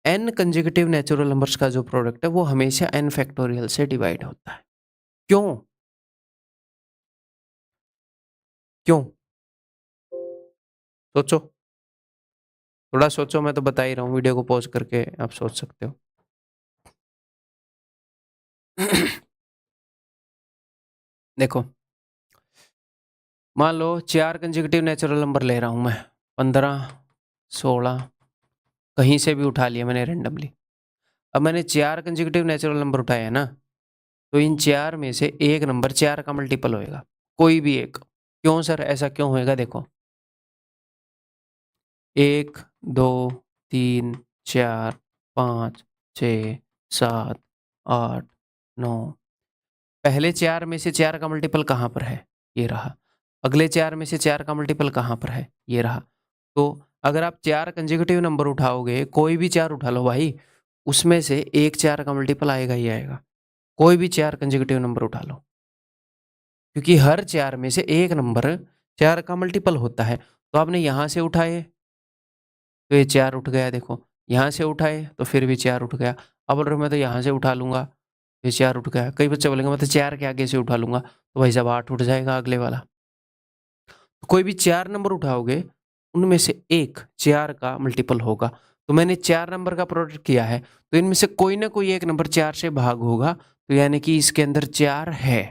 n कंसेक्यूटिव नेचुरल नंबर्स का जो प्रोडक्ट है वो हमेशा n फैक्टोरियल से डिवाइड होता है। क्यों क्यों? सोचो, थोड़ा सोचो, मैं तो बता ही रहा हूँ, वीडियो को पॉज करके आप सोच सकते हो। देखो, मान लो 4 कंसेक्यूटिव नेचुरल नंबर ले रहा हूँ मैं, 15 16, कहीं से भी उठा लिया मैंने रेंडमली। अब मैंने 4 कंसेक्यूटिव नेचुरल नंबर उठाए हैं ना, तो इन 4 में से एक नंबर 4 का मल्टीपल होएगा, कोई भी एक। क्यों सर, ऐसा क्यों होएगा? देखो, 1 2 3 4 5 6 7 8 9, पहले 4 में से 4 का मल्टीपल कहाँ पर है, ये रहा। अगले 4 में से 4 का मल्टीपल कहाँ पर है, ये रहा। तो अगर आप 4 कंसेक्यूटिव नंबर उठाओगे, कोई भी 4 उठा लो भाई, उसमें से एक 4 का मल्टीपल आएगा ही आएगा। कोई भी 4 कंसेक्यूटिव नंबर उठा लो, क्योंकि हर 4 में से एक नंबर 4 का मल्टीपल होता है। तो आपने यहाँ से उठाए तो ये 4 उठ गया, देखो, यहाँ से उठाए तो फिर भी 4 उठ गया। अब अगर मैं तो यहाँ से उठा लूंगा तो ये 4 उठ गया। कई बच्चे बोलेंगे मतलब 4 के आगे से उठा लूंगा, तो भाई साहब 8 उठ जाएगा अगले वाला। तो कोई भी 4 नंबर उठाओगे, उनमें से एक 4 का मल्टीपल होगा। तो मैंने 4 नंबर का प्रोडक्ट किया है, तो इनमें से कोई ना कोई एक नंबर 4 से भाग होगा, तो यानी कि इसके अंदर 4 है।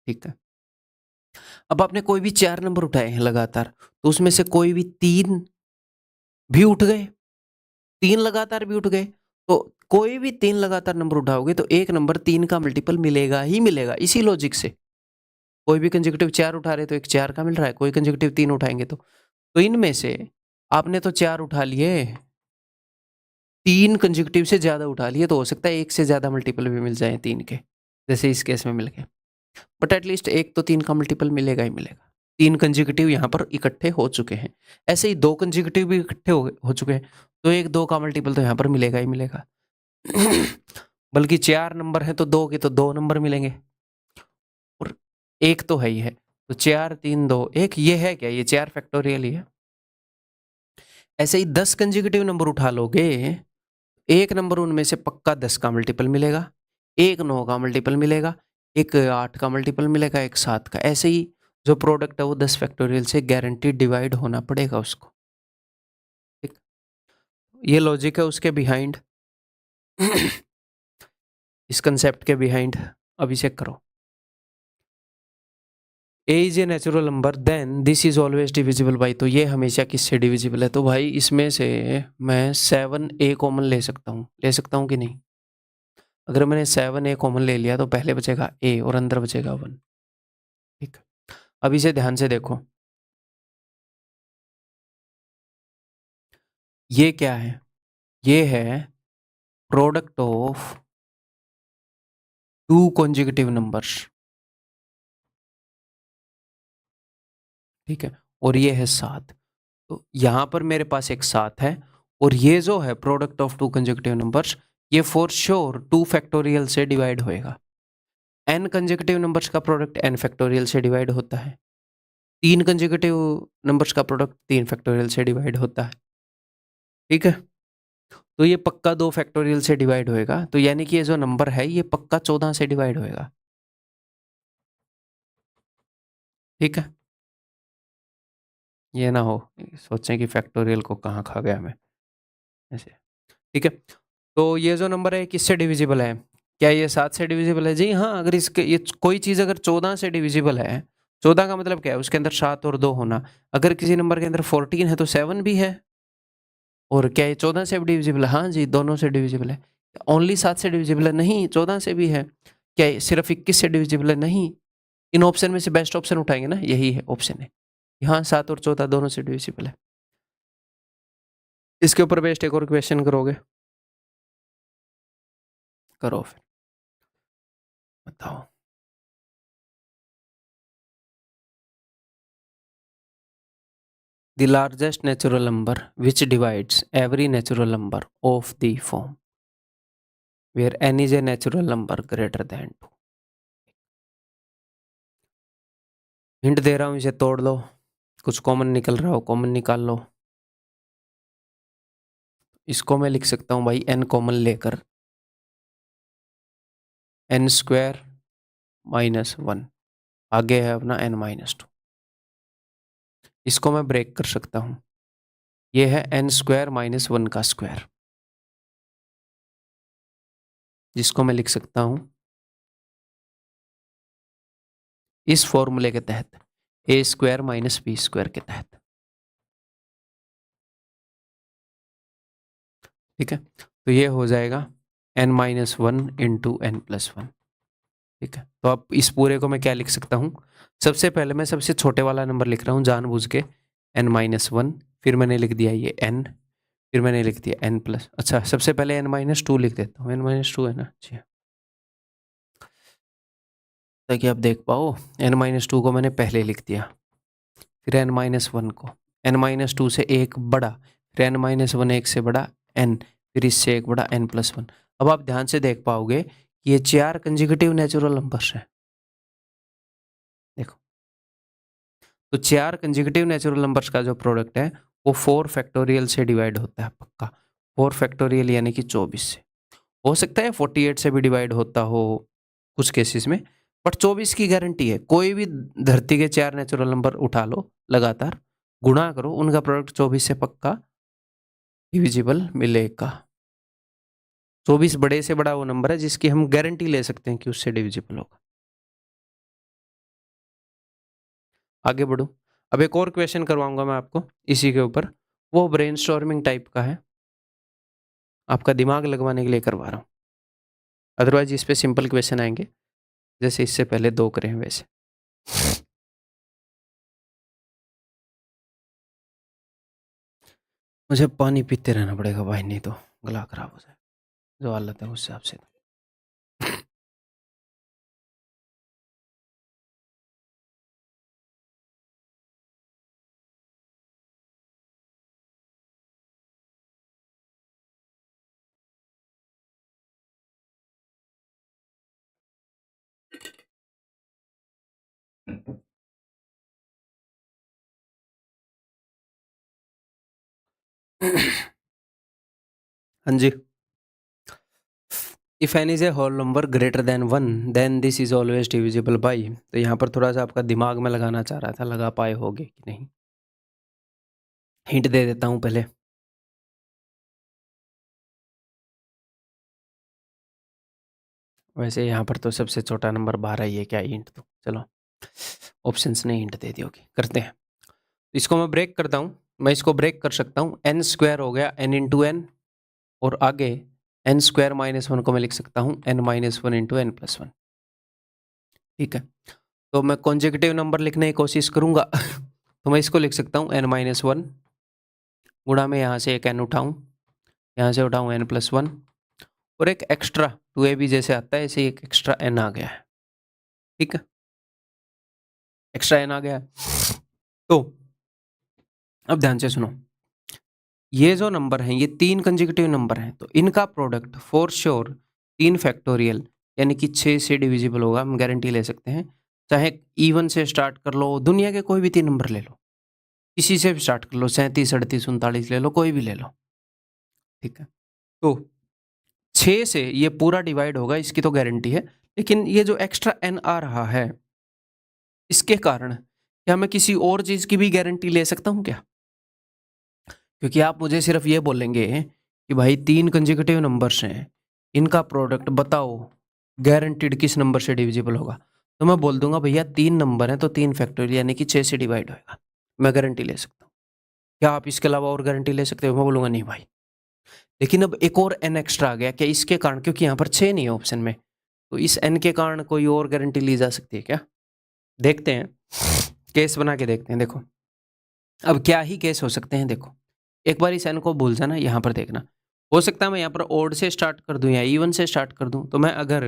ठीक है। अब आपने कोई भी 4 नंबर उठाए हैं लगातार, तो उसमें से कोई भी 3 भी उठ गए, 3 लगातार भी उठ गए, तो कोई भी 3 लगातार नंबर उठाओगे तो एक नंबर 3 का मल्टीपल मिलेगा ही मिलेगा, इसी लॉजिक से। कोई भी कंसेक्यूटिव 4 उठा रहे तो एक 4 का मिल रहा है, कोई कंसेक्यूटिव 3 उठाएंगे तो इनमें से आपने तो 4 उठा लिए, 3 कंसेक्यूटिव से ज्यादा उठा लिए, तो हो सकता है एक से ज्यादा मल्टीपल भी मिल जाए 3 के, जैसे इस केस में मिल गए। बट एटलीस्ट एक तो 3 का मल्टीपल मिलेगा ही मिलेगा। 3 कंसेक्यूटिव यहाँ पर इकट्ठे हो चुके हैं। ऐसे ही 2 कंसेक्यूटिव भी इकट्ठे हो चुके हैं, तो एक 2 का मल्टीपल तो यहाँ पर मिलेगा ही मिलेगा। बल्कि 4 नंबर है तो 2 के तो 2 नंबर मिलेंगे, और एक तो है ही है, तो 4 3 2 1, ये है क्या, ये 4 फैक्टोरियल ही है। ऐसे ही 10 कंसेक्यूटिव नंबर उठा लोगे, एक नंबर उनमें से पक्का 10 का मल्टीपल मिलेगा, एक 9 का मल्टीपल मिलेगा, एक 8 का मल्टीपल मिलेगा, एक 7 का। ऐसे ही जो प्रोडक्ट है वो 10 फैक्टोरियल से गारंटीड डिवाइड होना पड़ेगा उसको। ठीक, ये लॉजिक है उसके बिहाइंड। इस कंसेप्ट के बिहाइंड। अभी चेक करो, A is a natural number then this is always divisible by, तो ये हमेशा किससे डिविजिबल है, तो भाई इसमें से मैं 7a कॉमन ले सकता हूँ कि नहीं। अगर मैंने 7a कॉमन ले लिया तो पहले बचेगा a और अंदर बचेगा 1। ठीक, अब इसे ध्यान से देखो, ये क्या है, ये है प्रोडक्ट ऑफ 2 कॉन्जिक्यूटिव नंबर्स। ठीक है, और ये है 7, तो यहां पर मेरे पास एक 7 है, और ये जो है प्रोडक्ट ऑफ 2 कंसेक्यूटिव नंबर्स, ये फॉर श्योर 2 फैक्टोरियल से डिवाइड होएगा। n कंसेक्यूटिव नंबर्स का प्रोडक्ट n फैक्टोरियल से डिवाइड होता है, 3 कंसेक्यूटिव नंबर्स का प्रोडक्ट 3 फैक्टोरियल से डिवाइड होता है। ठीक है, तो ये पक्का 2 फैक्टोरियल से डिवाइड होएगा, तो यानी कि ये जो नंबर है ये पक्का 14 से डिवाइड होएगा। ठीक है, ये ना हो सोचें कि फैक्टोरियल को कहाँ खा गया मैं ऐसे। ठीक है, तो ये जो नंबर है किससे डिविजिबल है, क्या ये 7 से डिविजिबल है? जी हाँ, अगर इसके ये कोई चीज़ अगर 14 से डिविजिबल है, 14 का मतलब क्या है, उसके अंदर 7 और 2 होना। अगर किसी नंबर के अंदर 14 है तो 7 भी है, और क्या ये 14 से भी डिविजिबल है? हाँ जी, दोनों से डिविजिबल है। ओनली 7 से डिविजिबल है? नहीं, 14 से भी है। क्या ये सिर्फ 21 से डिविजिबल है? नहीं। इन ऑप्शन में से बेस्ट ऑप्शन उठाएंगे ना, यही है ऑप्शन है। यहाँ 7 और 14 दोनों से डिविजिबल है। इसके ऊपर बेस्ट एक और क्वेश्चन करोगे? करो फिर, बताओ। The largest natural number which divides every natural number of the form where n is a natural number greater than 2। Hint दे रहा हूं, इसे तोड़ लो, कुछ कॉमन निकल रहा हो कॉमन निकाल लो। इसको मैं लिख सकता हूं भाई n कॉमन लेकर, n स्क्वायर माइनस 1, आगे है अपना n माइनस 2। इसको मैं ब्रेक कर सकता हूं, ये है n स्क्वायर माइनस 1 का स्क्वायर, जिसको मैं लिख सकता हूं इस फॉर्मूले के तहत, A square minus B square के तहत। ठीक है, तो ये हो जाएगा n minus 1 into n plus 1। ठीक है, तो अब इस पूरे को मैं क्या लिख सकता हूँ, सबसे पहले मैं सबसे छोटे वाला नंबर लिख रहा हूँ जानबूझ के, n माइनस 1, फिर मैंने लिख दिया ये n, फिर मैंने लिख दिया n प्लस, अच्छा सबसे पहले n माइनस 2 लिख देता हूँ, n माइनस 2 है ना जी, ताकि आप देख पाओ। n माइनस 2 को मैंने पहले लिख दिया, फिर n माइनस 1 को, n माइनस 2 से एक बड़ा, फिर n माइनस 1 एक से बड़ा n, फिर इससे एक बड़ा n प्लस 1। अब आप ध्यान से देख पाओगे कि ये 4 कंसेक्यूटिव नेचुरल नंबर्स हैं। देखो, तो 4 कंसेक्यूटिव नेचुरल नंबर्स का जो प्रोडक्ट है वो 4 फैक्टोरियल से डिवाइड होता है पक्का, 4 फैक्टोरियल यानी कि 24 से। हो सकता है 48 से भी डिवाइड होता हो कुछ केसेस में, बट 24 की गारंटी है। कोई भी धरती के 4 नेचुरल नंबर उठा लो, लगातार गुणा करो, उनका प्रोडक्ट 24 से पक्का डिविजिबल मिलेगा। 24 बड़े से बड़ा वो नंबर है जिसकी हम गारंटी ले सकते हैं कि उससे डिविजिबल होगा। आगे बढ़ूं, अब एक और क्वेश्चन करवाऊंगा मैं आपको इसी के ऊपर, वो ब्रेनस्टॉर्मिंग टाइप का है, आपका दिमाग लगवाने के लिए करवा रहा हूँ। अदरवाइज इस पे सिंपल क्वेश्चन आएंगे जैसे इससे पहले 2 करे हैं वैसे। मुझे पानी पीते रहना पड़ेगा भाई, नहीं तो गला खराब हो जाए, जो हालत है उस हिसाब से। हाँ जी, if N is a whole number greater than 1 then this is always divisible by. तो यहाँ पर थोड़ा सा आपका दिमाग में लगाना चाह रहा था, लगा पाए होगे कि नहीं। हिंट दे देता हूँ पहले। वैसे यहाँ पर तो सबसे छोटा नंबर 12 ही है, क्या हिंट तो चलो ऑप्शंस ने हिंट दे दी होगी, करते हैं। इसको मैं ब्रेक करता हूँ, मैं इसको ब्रेक कर सकता हूँ। एन स्क्वायर हो गया एन इंटू एन, और आगे एन स्क्वायर माइनस 1 को मैं लिख सकता हूँ n minus 1 into n plus 1। ठीक है, तो मैं कॉन्जिक्यूटिव नंबर लिखने की कोशिश करूंगा तो मैं इसको लिख सकता हूँ एन माइनस 1 गुणा में यहाँ से एक एन उठाऊँ, यहाँ से उठाऊँ एन प्लस 1, और एक एक्स्ट्रा 2ab जैसे आता है ऐसे एक एक्स्ट्रा एन आ गया है। ठीक है, एक्स्ट्रा एन आ गया है। तो अब ध्यान से सुनो, ये जो नंबर हैं ये 3 कंसेक्यूटिव नंबर हैं, तो इनका प्रोडक्ट फॉर श्योर 3 फैक्टोरियल यानी कि 6 से डिविजिबल होगा, हम गारंटी ले सकते हैं। चाहे इवन से स्टार्ट कर लो, दुनिया के कोई भी 3 नंबर ले लो, किसी से भी स्टार्ट कर लो, 37 38 39 ले लो, कोई भी ले लो। ठीक है, तो 6 से ये पूरा डिवाइड होगा, इसकी तो गारंटी है। लेकिन ये जो एक्स्ट्रा एन आ रहा है, इसके कारण क्या मैं किसी और चीज की भी गारंटी ले सकता हूं क्या? क्योंकि आप मुझे सिर्फ ये बोलेंगे कि भाई 3 कंसेक्यूटिव नंबर्स हैं, इनका प्रोडक्ट बताओ गारंटीड किस नंबर से डिविजिबल होगा, तो मैं बोल दूंगा भैया 3 नंबर हैं तो 3 फैक्टोरियल यानी कि 6 से डिवाइड होगा, मैं गारंटी ले सकता हूँ। क्या आप इसके अलावा और गारंटी ले सकते हो? मैं बोलूंगा नहीं भाई। लेकिन अब एक और एन एक्स्ट्रा आ गया, क्या इसके कारण, क्योंकि यहाँ पर 6 नहीं है ऑप्शन में, तो इस एन के कारण कोई और गारंटी ली जा सकती है क्या? देखते हैं, केस बना के देखते हैं। देखो अब क्या ही केस हो सकते हैं। देखो एक बार इस एन को भूल जाना, यहाँ पर देखना, हो सकता है मैं यहाँ पर ओड से स्टार्ट कर दूं या इवन से स्टार्ट कर दूं। तो मैं अगर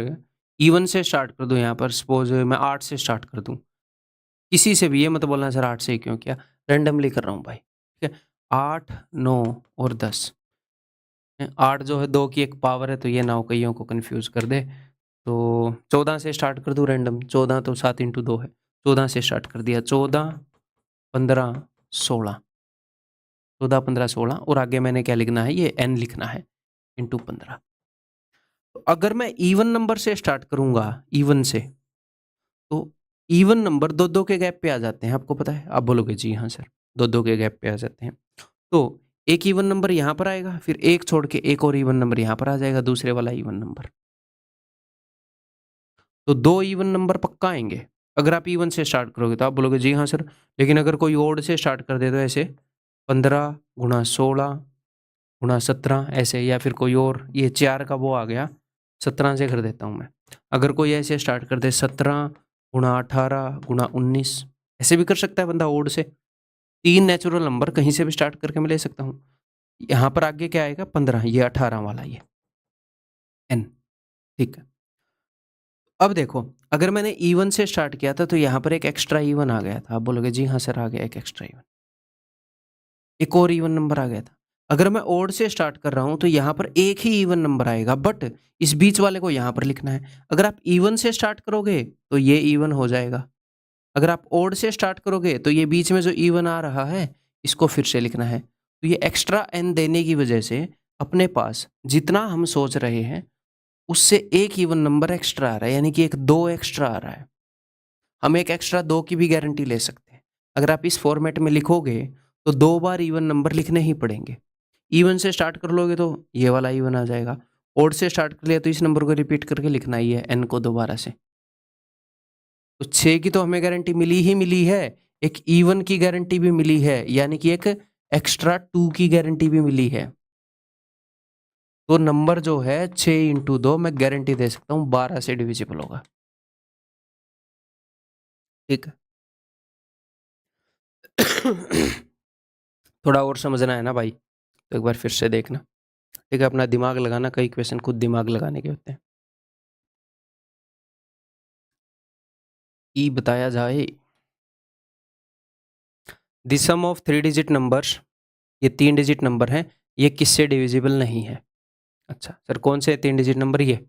इवन से स्टार्ट कर दूं, यहाँ पर सपोज मैं 8 से स्टार्ट कर दूं, किसी से भी, ये मत बोलना सर 8 से ही क्यों किया, रेंडमली कर रहा हूँ भाई। ठीक है, 8 9 और 10, 8 जो है 2 की एक पावर है, तो ये नाव कईयों को कंफ्यूज कर दे। तो 14 से स्टार्ट कर दूं रैंडम, 14 तो 7 इंटू 2 है, 14 से स्टार्ट कर दिया, 14 15 16, 14 15 16, और आगे मैंने क्या लिखना है, ये n लिखना है इंटू 15। तो अगर मैं इवन नंबर से स्टार्ट करूंगा, इवन से, तो इवन नंबर 2 के गैप पे आ जाते हैं, आपको पता है? आप बोलोगे जी हाँ सर, 2 के गैप पे आ जाते हैं। तो एक इवन नंबर यहाँ पर आएगा, फिर एक छोड़ के एक और इवन नंबर यहाँ पर आ जाएगा, दूसरे वाला इवन नंबर। तो 2 इवन नंबर पक्का आएंगे अगर आप इवन से स्टार्ट करोगे। तो आप बोलोगे जी हाँ सर, लेकिन अगर कोई ओड से स्टार्ट कर दे तो ऐसे 15 गुणा 16 गुणा 17 ऐसे, या फिर कोई और, ये 4 का वो आ गया, 17 से कर देता हूँ मैं। अगर कोई ऐसे स्टार्ट कर दे 17 गुणा 18 गुणा 19, ऐसे भी कर सकता है बंदा ओड से। 3 नेचुरल नंबर कहीं से भी स्टार्ट करके मैं ले सकता हूँ। यहाँ पर आगे क्या आएगा, 15, ये 18 वाला, ये एन। ठीक है, अब देखो अगर मैंने इवन से स्टार्ट किया था तो यहाँ पर एक एक्स्ट्रा इवन आ गया था, आप बोलोगे जी हाँ सर आ गया एक एक्स्ट्रा इवन, एक और इवन नंबर आ गया था। अगर मैं ओड से स्टार्ट कर रहा हूँ तो यहाँ पर एक ही इवन नंबर आएगा, बट इस बीच वाले को यहाँ पर लिखना है। अगर आप इवन से स्टार्ट करोगे तो ये इवन हो जाएगा, अगर आप ओड से स्टार्ट करोगे तो ये बीच में जो इवन आ रहा है इसको फिर से लिखना है। तो ये एक्स्ट्रा एन देने की वजह से अपने पास जितना हम सोच रहे हैं उससे एक इवन नंबर एक्स्ट्रा आ रहा है, यानी कि एक 2 एक्स्ट्रा आ रहा है। हम एक एक्स्ट्रा 2 की भी गारंटी ले सकते हैं। अगर आप इस फॉर्मेट में लिखोगे तो 2 बार इवन नंबर लिखने ही पड़ेंगे। इवन से स्टार्ट कर लोगे तो ये वाला इवन आ जाएगा, ओड से स्टार्ट कर लिया तो इस नंबर को रिपीट करके लिखना ही है n को दोबारा से। तो 6 की तो हमें गारंटी मिली है, एक इवन की गारंटी भी मिली है, यानी कि एक एक्स्ट्रा 2 की गारंटी भी मिली है। तो नंबर जो है 6 × 2 मैं गारंटी दे सकता हूँ 12 से डिविजिबल होगा। ठीक है। थोड़ा और समझना है ना भाई, तो एक बार फिर से देखना। ठीक है, अपना दिमाग लगाना, कई क्वेश्चन खुद दिमाग लगाने के होते हैं। ई बताया जाए the sum of 3 digit numbers, ये 3 डिजिट नंबर हैं, ये किससे डिविजिबल नहीं है? अच्छा सर, कौन से 3 डिजिट नंबर? ये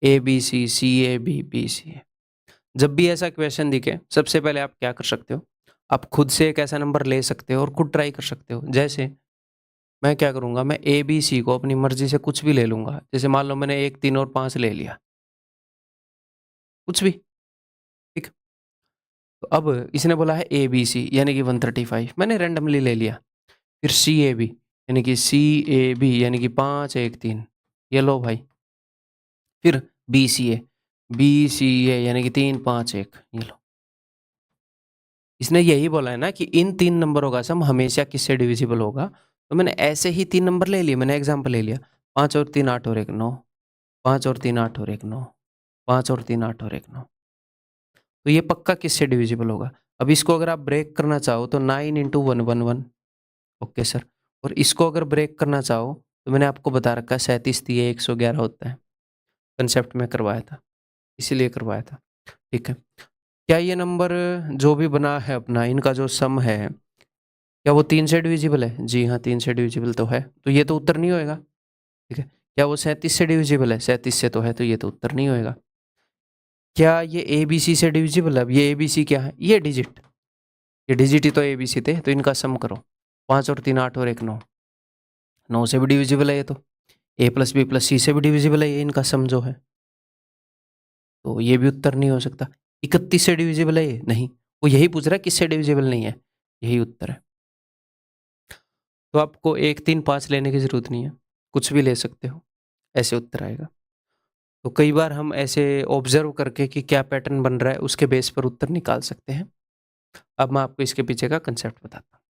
A B C, C A B, B C A. जब भी ऐसा क्वेश्चन दिखे, सबसे पहले आप क्या कर सकते हो, आप खुद से एक ऐसा नंबर ले सकते हो और खुद ट्राई कर सकते हो। जैसे मैं क्या करूंगा, मैं ए बी सी को अपनी मर्जी से कुछ भी ले लूंगा। जैसे मान लो मैंने 1, 3 और 5 ले लिया, कुछ भी। ठीक। तो अब इसने बोला है ए बी सी यानी कि 135, मैंने रैंडमली ले लिया। फिर सी ए बी यानी कि सी ए बी यानी कि 5, 1, 3, ये लो भाई। फिर बी सी ए यानी कि 3, 5, 1, ये लो। इसने यही बोला है ना कि इन 3 नंबरों का सम हमेशा किससे डिविजिबल होगा। तो मैंने ऐसे ही 3 नंबर ले लिए, मैंने एग्जाम्पल ले लिया 5 और 3 8 और 1 9, 5 और 3 8 और 1 9, 5 और 3 8 और 1 9। तो ये पक्का किससे डिविजिबल होगा। अब इसको अगर आप ब्रेक करना चाहो तो 9 × 1 1 1, ओके सर। और इसको अगर ब्रेक करना चाहो तो मैंने आपको बता रखा है 37 दिए 111 होता है, कंसेप्ट में करवाया था, इसीलिए करवाया था। ठीक है। क्या ये नंबर जो भी बना है अपना, इनका जो सम है, क्या वो 3 से डिविजिबल है? जी हाँ, 3 से डिविजिबल तो है, तो ये तो उत्तर नहीं होएगा। ठीक है। क्या वो 37 से डिविजिबल है? 37 से तो है, तो ये तो उत्तर नहीं होएगा। क्या ये ए बी सी से डिविजिबल है? अब ये ए बी सी क्या है? ये डिजिट, ये डिजिट ही तो ए बी सी थे, तो इनका सम करो। 5 और 3 8 और 1 9, 9 से भी डिविजिबल है ये तो। ए प्लस बी प्लस सी से भी डिविजिबल है ये, इनका सम जो है। तो ये भी उत्तर नहीं हो सकता। 31 से डिविजिबल है ये? नहीं। वो यही पूछ रहा है किससे डिविजिबल नहीं है, यही उत्तर है। तो आपको 1 3 5 लेने की जरूरत नहीं है, कुछ भी ले सकते हो, ऐसे उत्तर आएगा। तो कई बार हम ऐसे ऑब्जर्व करके कि क्या पैटर्न बन रहा है उसके बेस पर उत्तर निकाल सकते हैं। अब मैं आपको इसके पीछे का कंसेप्ट बताता हूँ।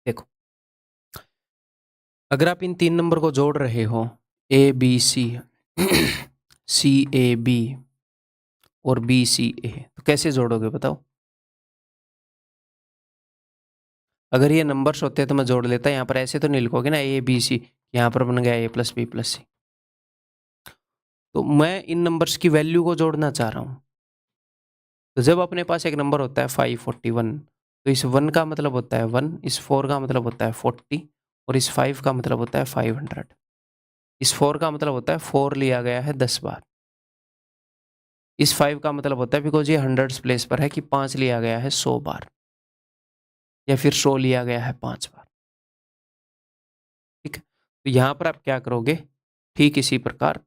देखो, अगर आप इन 3 नंबर को जोड़ रहे हो, A B C, C A B और बी सी ए, तो कैसे जोड़ोगे बताओ? अगर ये नंबर्स होते तो मैं जोड़ लेता, यहाँ पर ऐसे तो नहीं लिखोगे ना ए बी सी, यहाँ पर बन गया ए प्लस बी प्लस सी। तो मैं इन नंबर्स की वैल्यू को जोड़ना चाह रहा हूँ। तो जब अपने पास एक नंबर होता है 541, तो इस 1 का मतलब होता है 1, इस 4 का मतलब होता है 40 और इस 5 का मतलब होता है 500। इस 4 का मतलब होता है 4 लिया गया है 10 बार। इस 5 का मतलब होता है बिकॉज ये हंड्रेड्स प्लेस पर है कि 5 लिया गया है 100 बार, या फिर 100 लिया गया है 5 बार। ठीक है। तो यहाँ पर आप क्या करोगे, ठीक इसी प्रकार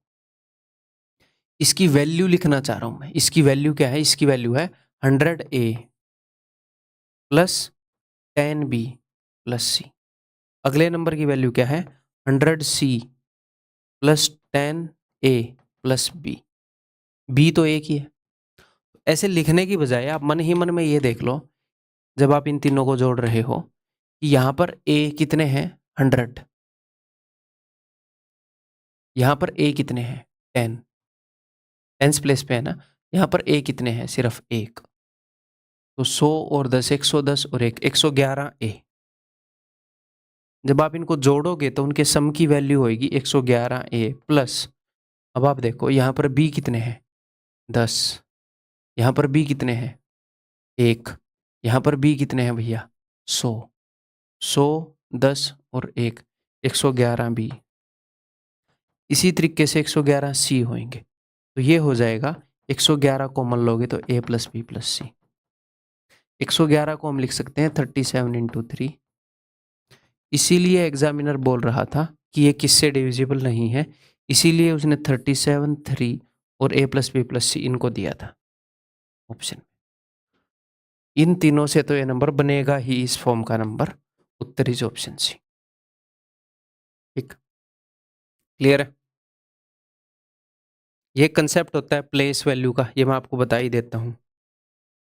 इसकी वैल्यू लिखना चाह रहा हूं मैं। इसकी वैल्यू क्या है? इसकी वैल्यू है 100A plus 10B plus C। अगले नंबर की वैल्यू क्या है? 100C plus 10A plus B। B तो एक ही है। ऐसे लिखने की बजाय आप मन ही मन में ये देख लो, जब आप इन तीनों को जोड़ रहे हो कि यहाँ पर A कितने हैं? 100। यहाँ पर A कितने हैं? 10, टेंस प्लेस पे है ना। यहाँ पर A कितने हैं? सिर्फ एक। तो 100 और 10 110 और 1 111A। जब आप इनको जोड़ोगे तो उनके सम की वैल्यू होगी 111A प्लस, अब आप देखो यहाँ पर B कितने हैं? 10। यहाँ पर B कितने हैं? 1। यहाँ पर B कितने हैं भैया? 100। 100 10 और 1 111B। इसी तरीके से 111C होंगे। तो ये हो जाएगा 111 कॉमन लोगे तो A plus B plus C। 111 को हम लिख सकते हैं 37 × 3। इसीलिए एग्जामिनर बोल रहा था कि ये किससे डिविजिबल नहीं है, इसीलिए उसने 37, 3 और a+b+c इनको दिया था ऑप्शन। इन तीनों से तो ये नंबर बनेगा ही, इस फॉर्म का नंबर। उत्तर इज ऑप्शन सी। ठीक, क्लियर है? ये कंसेप्ट होता है प्लेस वैल्यू का, ये मैं आपको बता ही देता हूं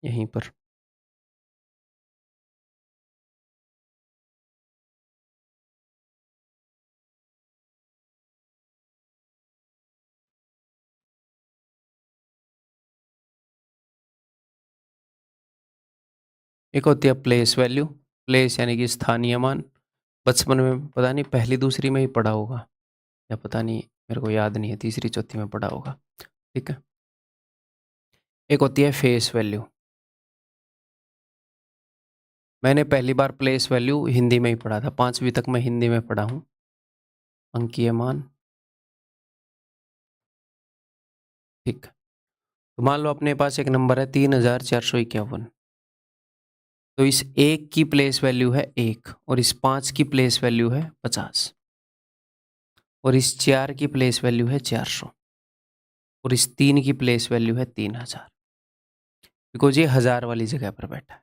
यहीं पर। एक होती है प्लेस वैल्यू, प्लेस यानी कि स्थानीय मान। बचपन में पता नहीं पहली दूसरी में ही पढ़ा होगा, या पता नहीं, मेरे को याद नहीं है, तीसरी चौथी में पढ़ा होगा। ठीक है। एक होती है फेस वैल्यू। मैंने पहली बार प्लेस वैल्यू हिंदी में ही पढ़ा था, 5वीं तक मैं हिंदी में पढ़ा हूँ। अंकीय मान। ठीक। तो मान लो अपने पास एक नंबर है 3451। तो इस एक की प्लेस वैल्यू है 1 और इस 5 की प्लेस वैल्यू है 50 और इस 4 की प्लेस वैल्यू है 400 और इस 3 की प्लेस वैल्यू है 3000। बिकॉज ये 1000 वाली जगह पर बैठा है।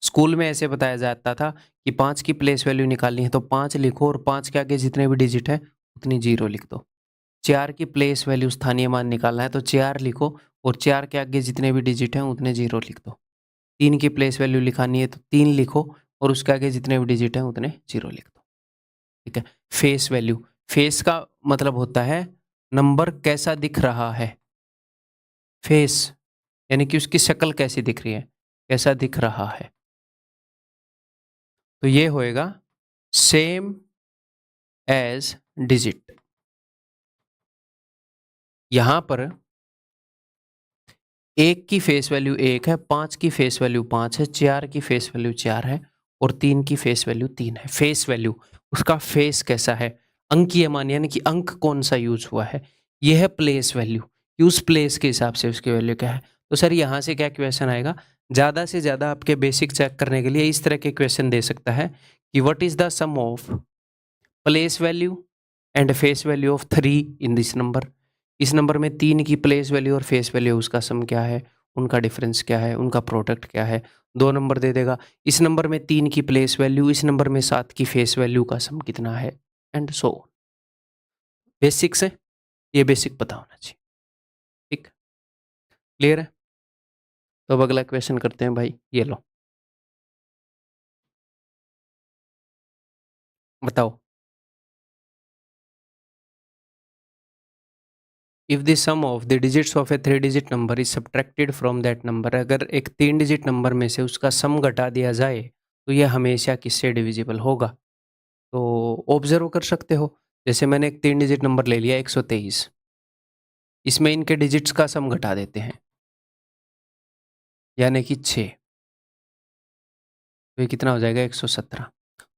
स्कूल में ऐसे बताया जाता था कि 5 की प्लेस वैल्यू निकालनी है तो 5 लिखो और 5 के आगे जितने भी डिजिट है उतनी 0 लिख दो। 4 की प्लेस वैल्यू स्थानीय मान निकालना है तो 4 लिखो और 4 के आगे जितने भी डिजिट हैं उतने 0 लिख दो। 3 की प्लेस वैल्यू लिखानी है तो 3 लिखो और उसके आगे जितने भी डिजिट हैं उतने 0 लिख दो। ठीक है। फेस वैल्यू, फेस का मतलब होता है नंबर कैसा दिख रहा है। फेस यानी कि उसकी शक्ल कैसी दिख रही है, कैसा दिख रहा है। तो ये होएगा सेम एज डिजिट। यहां पर 1 की फेस वैल्यू 1 है, 5 की फेस वैल्यू 5 है, 4 की फेस वैल्यू 4 है और 3 की फेस वैल्यू 3 है। फेस वैल्यू, उसका फेस कैसा है, अंकीय मान यानी कि अंक कौन सा यूज हुआ है। यह है प्लेस वैल्यू, उस प्लेस के हिसाब से उसकी वैल्यू क्या है। तो सर यहां से क्या क्वेश्चन आएगा, ज्यादा से ज्यादा आपके बेसिक चेक करने के लिए इस तरह के क्वेश्चन दे सकता है कि what is the sum of place value and face value of 3 in this number. इस नंबर में 3 की प्लेस वैल्यू और फेस वैल्यू उसका सम क्या है, उनका डिफरेंस क्या है, उनका प्रोडक्ट क्या है। 2 नंबर दे देगा, इस नंबर में 3 की प्लेस वैल्यू, इस नंबर में 7 की फेस वैल्यू का सम कितना है, एंड सो। बेसिक से ये बेसिक पता होना चाहिए। ठीक, क्लियर है? तो अब अगला क्वेश्चन करते हैं भाई, ये लो बताओ। If the sum of the digits of a 3 digit number is subtracted from that number, अगर एक 3 डिजिट नंबर में से उसका सम घटा दिया जाए तो यह हमेशा किससे डिविजिबल होगा। तो ऑब्जर्व कर सकते हो, जैसे मैंने एक 3 डिजिट नंबर ले लिया 123, इसमें इनके डिजिट्स का सम घटा देते हैं यानी कि 6, तो ये कितना हो जाएगा 117।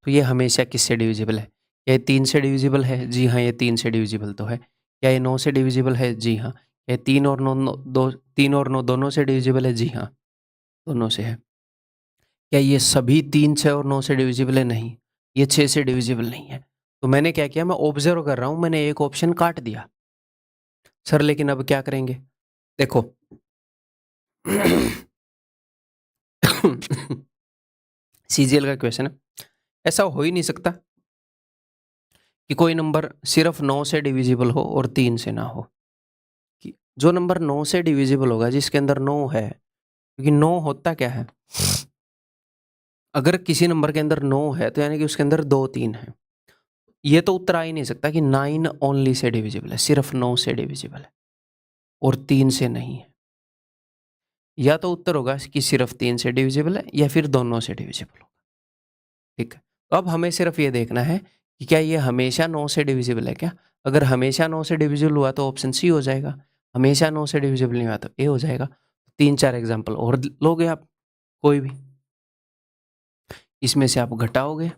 तो ये हमेशा किससे डिविजिबल है, क्या ये 3 से डिविजिबल है? जी हाँ, ये 3 से डिविजिबल तो है। क्या ये 9 से डिविजिबल है? जी हाँ। क्या 3 और 9 3 और 9 दोनों से डिविजिबल है? जी हाँ, दोनों से है। क्या ये सभी 3 6 और 9 से डिविजिबल है? नहीं, ये 6 से डिविजिबल नहीं है। तो मैंने क्या किया, मैं ऑब्जर्व कर रहा हूं, मैंने एक ऑप्शन काट दिया। सर लेकिन अब क्या करेंगे, देखो सीजीएल का क्वेश्चन है, ऐसा हो ही नहीं सकता कि कोई नंबर सिर्फ 9 से डिविजिबल हो और 3 से ना हो। कि जो नंबर 9 से डिविजिबल होगा, जिसके अंदर 9 है, क्योंकि 9 होता क्या है, अगर किसी नंबर के अंदर 9 है तो यानी कि उसके अंदर 2 3 है। ये तो उत्तर आ ही नहीं सकता कि 9 ओनली से डिविजिबल है, सिर्फ 9 से डिविजिबल है और 3 से नहीं है। या तो उत्तर होगा कि सिर्फ 3 से डिविजिबल है या फिर दोनों से डिविजिबल होगा। ठीक है। तो अब हमें सिर्फ ये देखना है कि क्या ये हमेशा 9 से डिविजिबल है क्या। अगर हमेशा 9 से डिविजिबल हुआ तो ऑप्शन सी हो जाएगा, हमेशा 9 से डिविजिबल नहीं हुआ तो ए हो जाएगा। 3 4 एग्जाम्पल और लोगे आप, कोई भी इसमें से आप घटाओगे,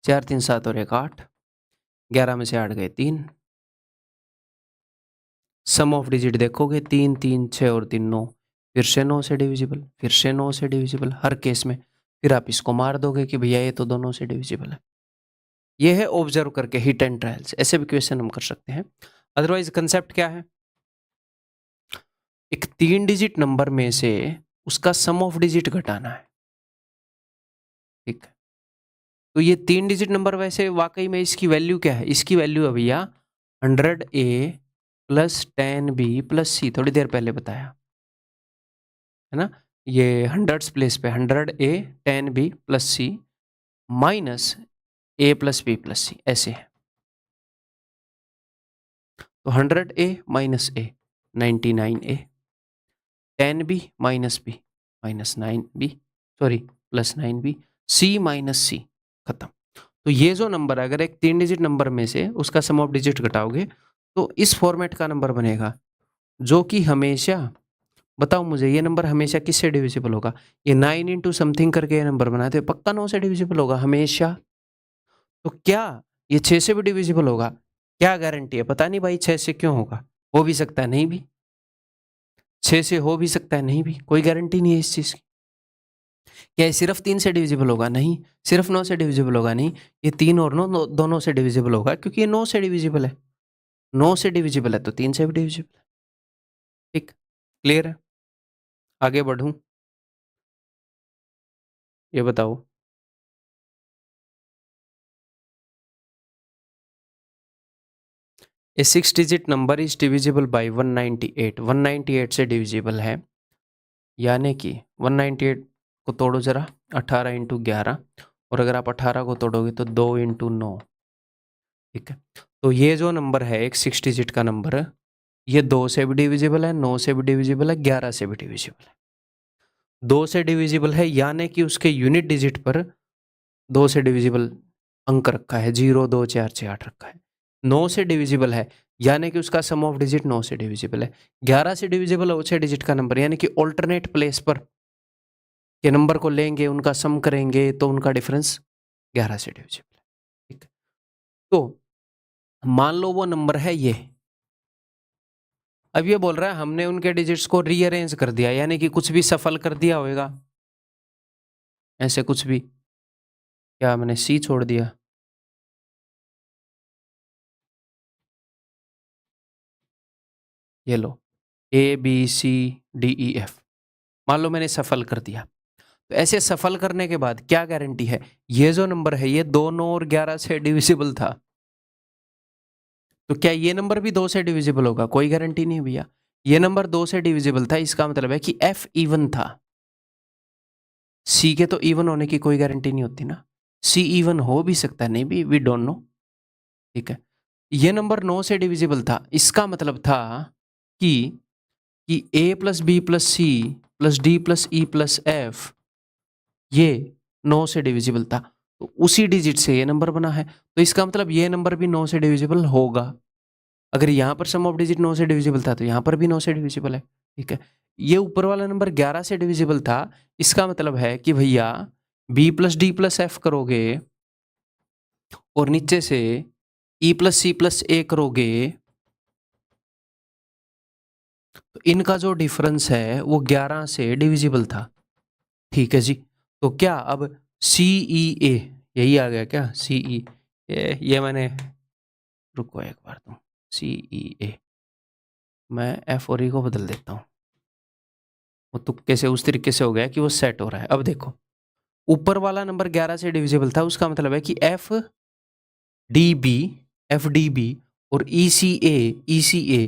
4 3 7 और 1 8, 11 में से 8 गए 3, सम ऑफ डिजिट देखोगे 3 3 6 और 3 9, फिर से 9 से डिविजिबल, फिर से 9 से डिविजिबल हर केस में। फिर आप इसको मार दोगे कि भैया ये तो दोनों से डिविजिबल है। ये है ऑब्जर्व करके हिट एंड ट्रायल्स, ऐसे भी क्वेश्चन हम कर सकते हैं। अदरवाइज कंसेप्ट क्या है, एक 3 डिजिट नंबर में से उसका सम ऑफ डिजिट घटाना है, ठीक है। तो ये 3 डिजिट नंबर वैसे वाकई में इसकी वैल्यू क्या है, इसकी वैल्यू है भैया 100A plus 10B plus C, थोड़ी देर पहले बताया है ना। ये हंड्रेड्स प्लेस पे 100A 10B plus C minus A plus B plus C, ऐसे है। तो 100A minus A 99A, 10B minus B minus 9B, sorry plus 9B, C minus C, खत्म। तो ये जो नंबर है, अगर एक 3 डिजिट नंबर में से उसका सम ऑफ डिजिट घटाओगे तो इस फॉर्मेट का नंबर बनेगा, जो कि हमेशा, बताओ मुझे ये नंबर हमेशा किससे डिविजिबल होगा, ये 9 इंटू समथिंग करके ये नंबर बनाते हैं, पक्का 9 से डिविजिबल होगा हमेशा। तो क्या ये 6 से भी डिविजिबल होगा, क्या गारंटी है, पता नहीं भाई 6 से क्यों होगा, हो भी सकता है नहीं भी, 6 से हो भी सकता है नहीं भी, कोई गारंटी नहीं है इस चीज की। क्या ये सिर्फ 3 से डिविजिबल होगा, नहीं। सिर्फ 9 से डिविजिबल होगा, नहीं। ये 3 और 9 दोनों से डिविजिबल होगा, क्योंकि ये 9 से डिविजिबल है, 9 से डिविजिबल है तो 3 से भी डिविजिबल है, ठीक, क्लियर है। आगे बढ़ूं, ये बताओ, a 6 digit number is divisible bye 198, 198 से डिविजिबल है, यानी कि 198 को तोड़ो जरा, 18 इंटू 11, और अगर आप 18 को तोड़ोगे तो 2 इंटू 9, ठीक है। तो ये जो नंबर है एक 6 डिजिट का नंबर, ये 2 से भी डिविजिबल है, 9 से भी डिविजिबल है, 11 से भी डिविजिबल है। 2 से डिविजिबल है यानी कि उसके यूनिट डिजिट पर 2 से डिविजिबल अंक रखा है, 0 2 4 6 8 रखा है। 9 से डिविजिबल है यानी कि उसका सम ऑफ डिजिट 9 से डिविजिबल है। 11 से डिविजिबल है 6 डिजिट का नंबर, यानी कि ऑल्टरनेट प्लेस पर के नंबर को लेंगे, उनका सम करेंगे तो उनका डिफरेंस 11 से डिविजिबल है, ठीक है। तो मान लो वो नंबर है ये, अब ये बोल रहा है हमने उनके डिजिट्स को रीअरेंज कर दिया, यानी कि कुछ भी सफल कर दिया होगा, ऐसे कुछ भी, क्या मैंने सी छोड़ दिया, ये लो A B C D E F, मान लो मैंने सफल कर दिया, तो ऐसे सफल करने के बाद क्या गारंटी है, ये जो नंबर है ये 2 9 और 11 से डिविजिबल था, तो क्या ये नंबर भी 2 से डिविजिबल होगा, कोई गारंटी नहीं भैया। ये नंबर 2 से डिविजिबल था, इसका मतलब है कि एफ इवन था, सी के तो इवन होने की कोई गारंटी नहीं होती ना, सी इवन हो भी सकता है, नहीं भी, वी डोंट नो, ठीक है। ये नंबर 9 से डिविजिबल था, इसका मतलब था कि A plus B plus C plus D plus E plus F ये 9 से डिविजिबल था, तो उसी डिजिट से ये नंबर बना है, तो इसका मतलब ये नंबर भी 9 से डिविजिबल होगा। अगर यहाँ पर सम ऑफ डिजिट 9 से डिविजिबल था तो यहाँ पर भी 9 से डिविजिबल है, ठीक है। ये ऊपर वाला नंबर 11 से डिविजिबल था, इसका मतलब है कि भैया B plus D plus F करोगे और नीचे से ई प्लस सी प्लस ए करोगे, तो इनका जो डिफरेंस है वो 11 से डिविजिबल था, ठीक है जी। तो क्या अब सी ई ए यही आ गया क्या, सी ई ये मैंने, रुको एक बार, तुम सी ई ए, मैं एफ और ई को बदल देता हूँ, वो तुक्के से उस तरीके से हो गया कि वो सेट हो रहा है। अब देखो ऊपर वाला नंबर 11 से डिविजिबल था, उसका मतलब है कि एफ डी बी और ई सी ए